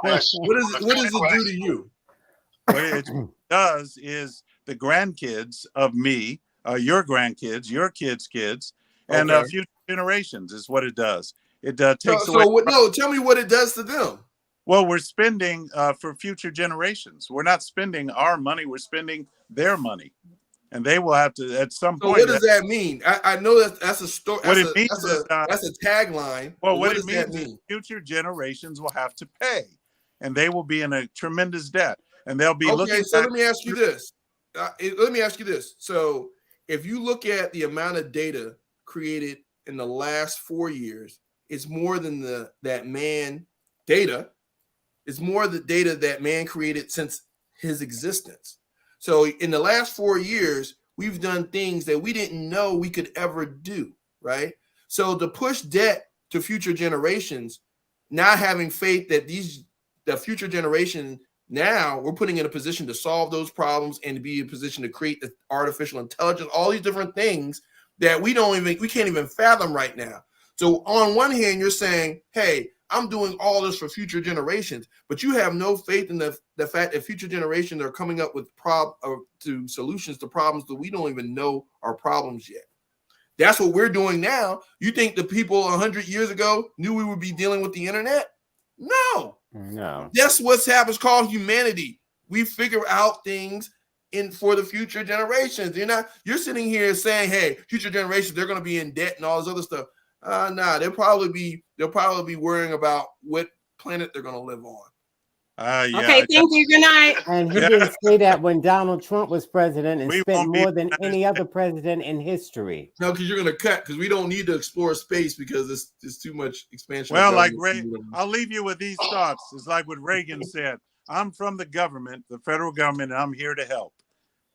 What does it do to you? what it does is the grandkids of me, your grandkids, your kids' kids, and Okay. future generations is what it does. It takes So away. what? No, tell me what it does to them. Well, we're spending for future generations. We're not spending our money. We're spending their money, and they will have to at some So point. what does that mean? I know that's a story. What it means is that's a tagline. well, what what does it means that mean? is future generations will have to pay, and they will be in a tremendous debt, and they'll be looking. Okay, so back. let me ask you this. So if you look at the amount of data created in the last 4 years, it's more than that man data. It's more the data that man created since his existence. So in the last 4 years, we've done things that we didn't know we could ever do, right? So to push debt to future generations, not having faith that the future generation, now we're putting in a position to solve those problems and to be in a position to create the artificial intelligence, all these different things that we can't even fathom right now. So on one hand, you're saying, hey, I'm doing all this for future generations, but you have no faith in the fact that future generations are coming up with solutions to problems that we don't even know are problems yet. That's what we're doing now. You think the people 100 years ago knew we would be dealing with the internet? No. That's what's happened. It's called humanity. We figure out things for the future generations. You're sitting here saying, hey, future generations, they're going to be in debt and all this other stuff. They'll probably be worrying about what planet they're going to live on. Yeah, okay, thank you. Good night. And he didn't say that when Donald Trump was president and We spent won't be more than any other president in history. No, because you're going to cut, because we don't need to explore space because it's too much expansion. Well, like Ray, I'll leave you with these thoughts. It's like what Reagan said. I'm from the government, the federal government, and I'm here to help.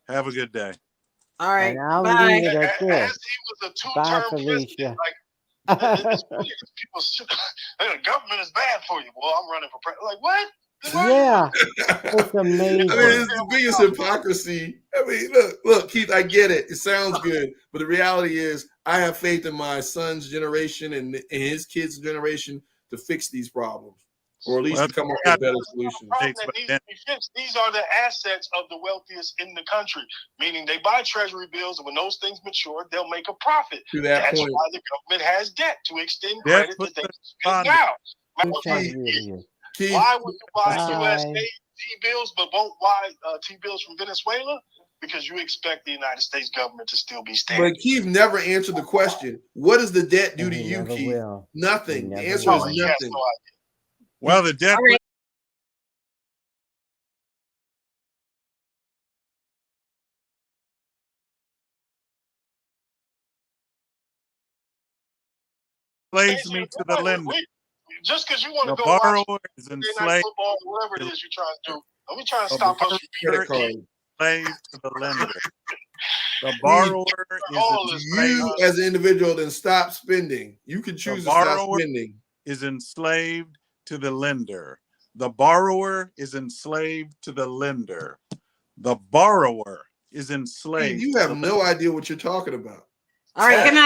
Have a good day. All right. And I'll Bye. leave it at As this. he was a Bye, two-term Felicia. president, it's funny, people, the government is bad for you. Well, I'm running for president. Like, what? Yeah, it's amazing. I mean, it's the biggest hypocrisy. I mean, look, Keith, I get it. It sounds good, but the reality is, I have faith in my son's generation and his kids' generation to fix these problems, or at least to come up with better solutions. That needs to be fixed. These are the assets of the wealthiest in the country, meaning they buy treasury bills, and when those things mature, they'll make a profit. That's why the government has debt to extend credit that they spend now. Why would you buy USA T-bills but won't buy T-bills from Venezuela? Because you expect the United States government to still be standing. But Keith never answered the question. What does the debt do to you, Keith? Nothing. The answer is nothing. Well, the debt enslaves me to the lender. Just because you want to The go borrower watch is Monday Night enslaved. Football, whatever it is you're trying to do, let me try and stop us from Enslaved to the lender. The borrower is you as an individual, then stop spending. You can choose to stop spending. Is enslaved to the lender. The borrower is enslaved to the lender. The borrower is enslaved. You have no idea what you're talking about. All right, good night.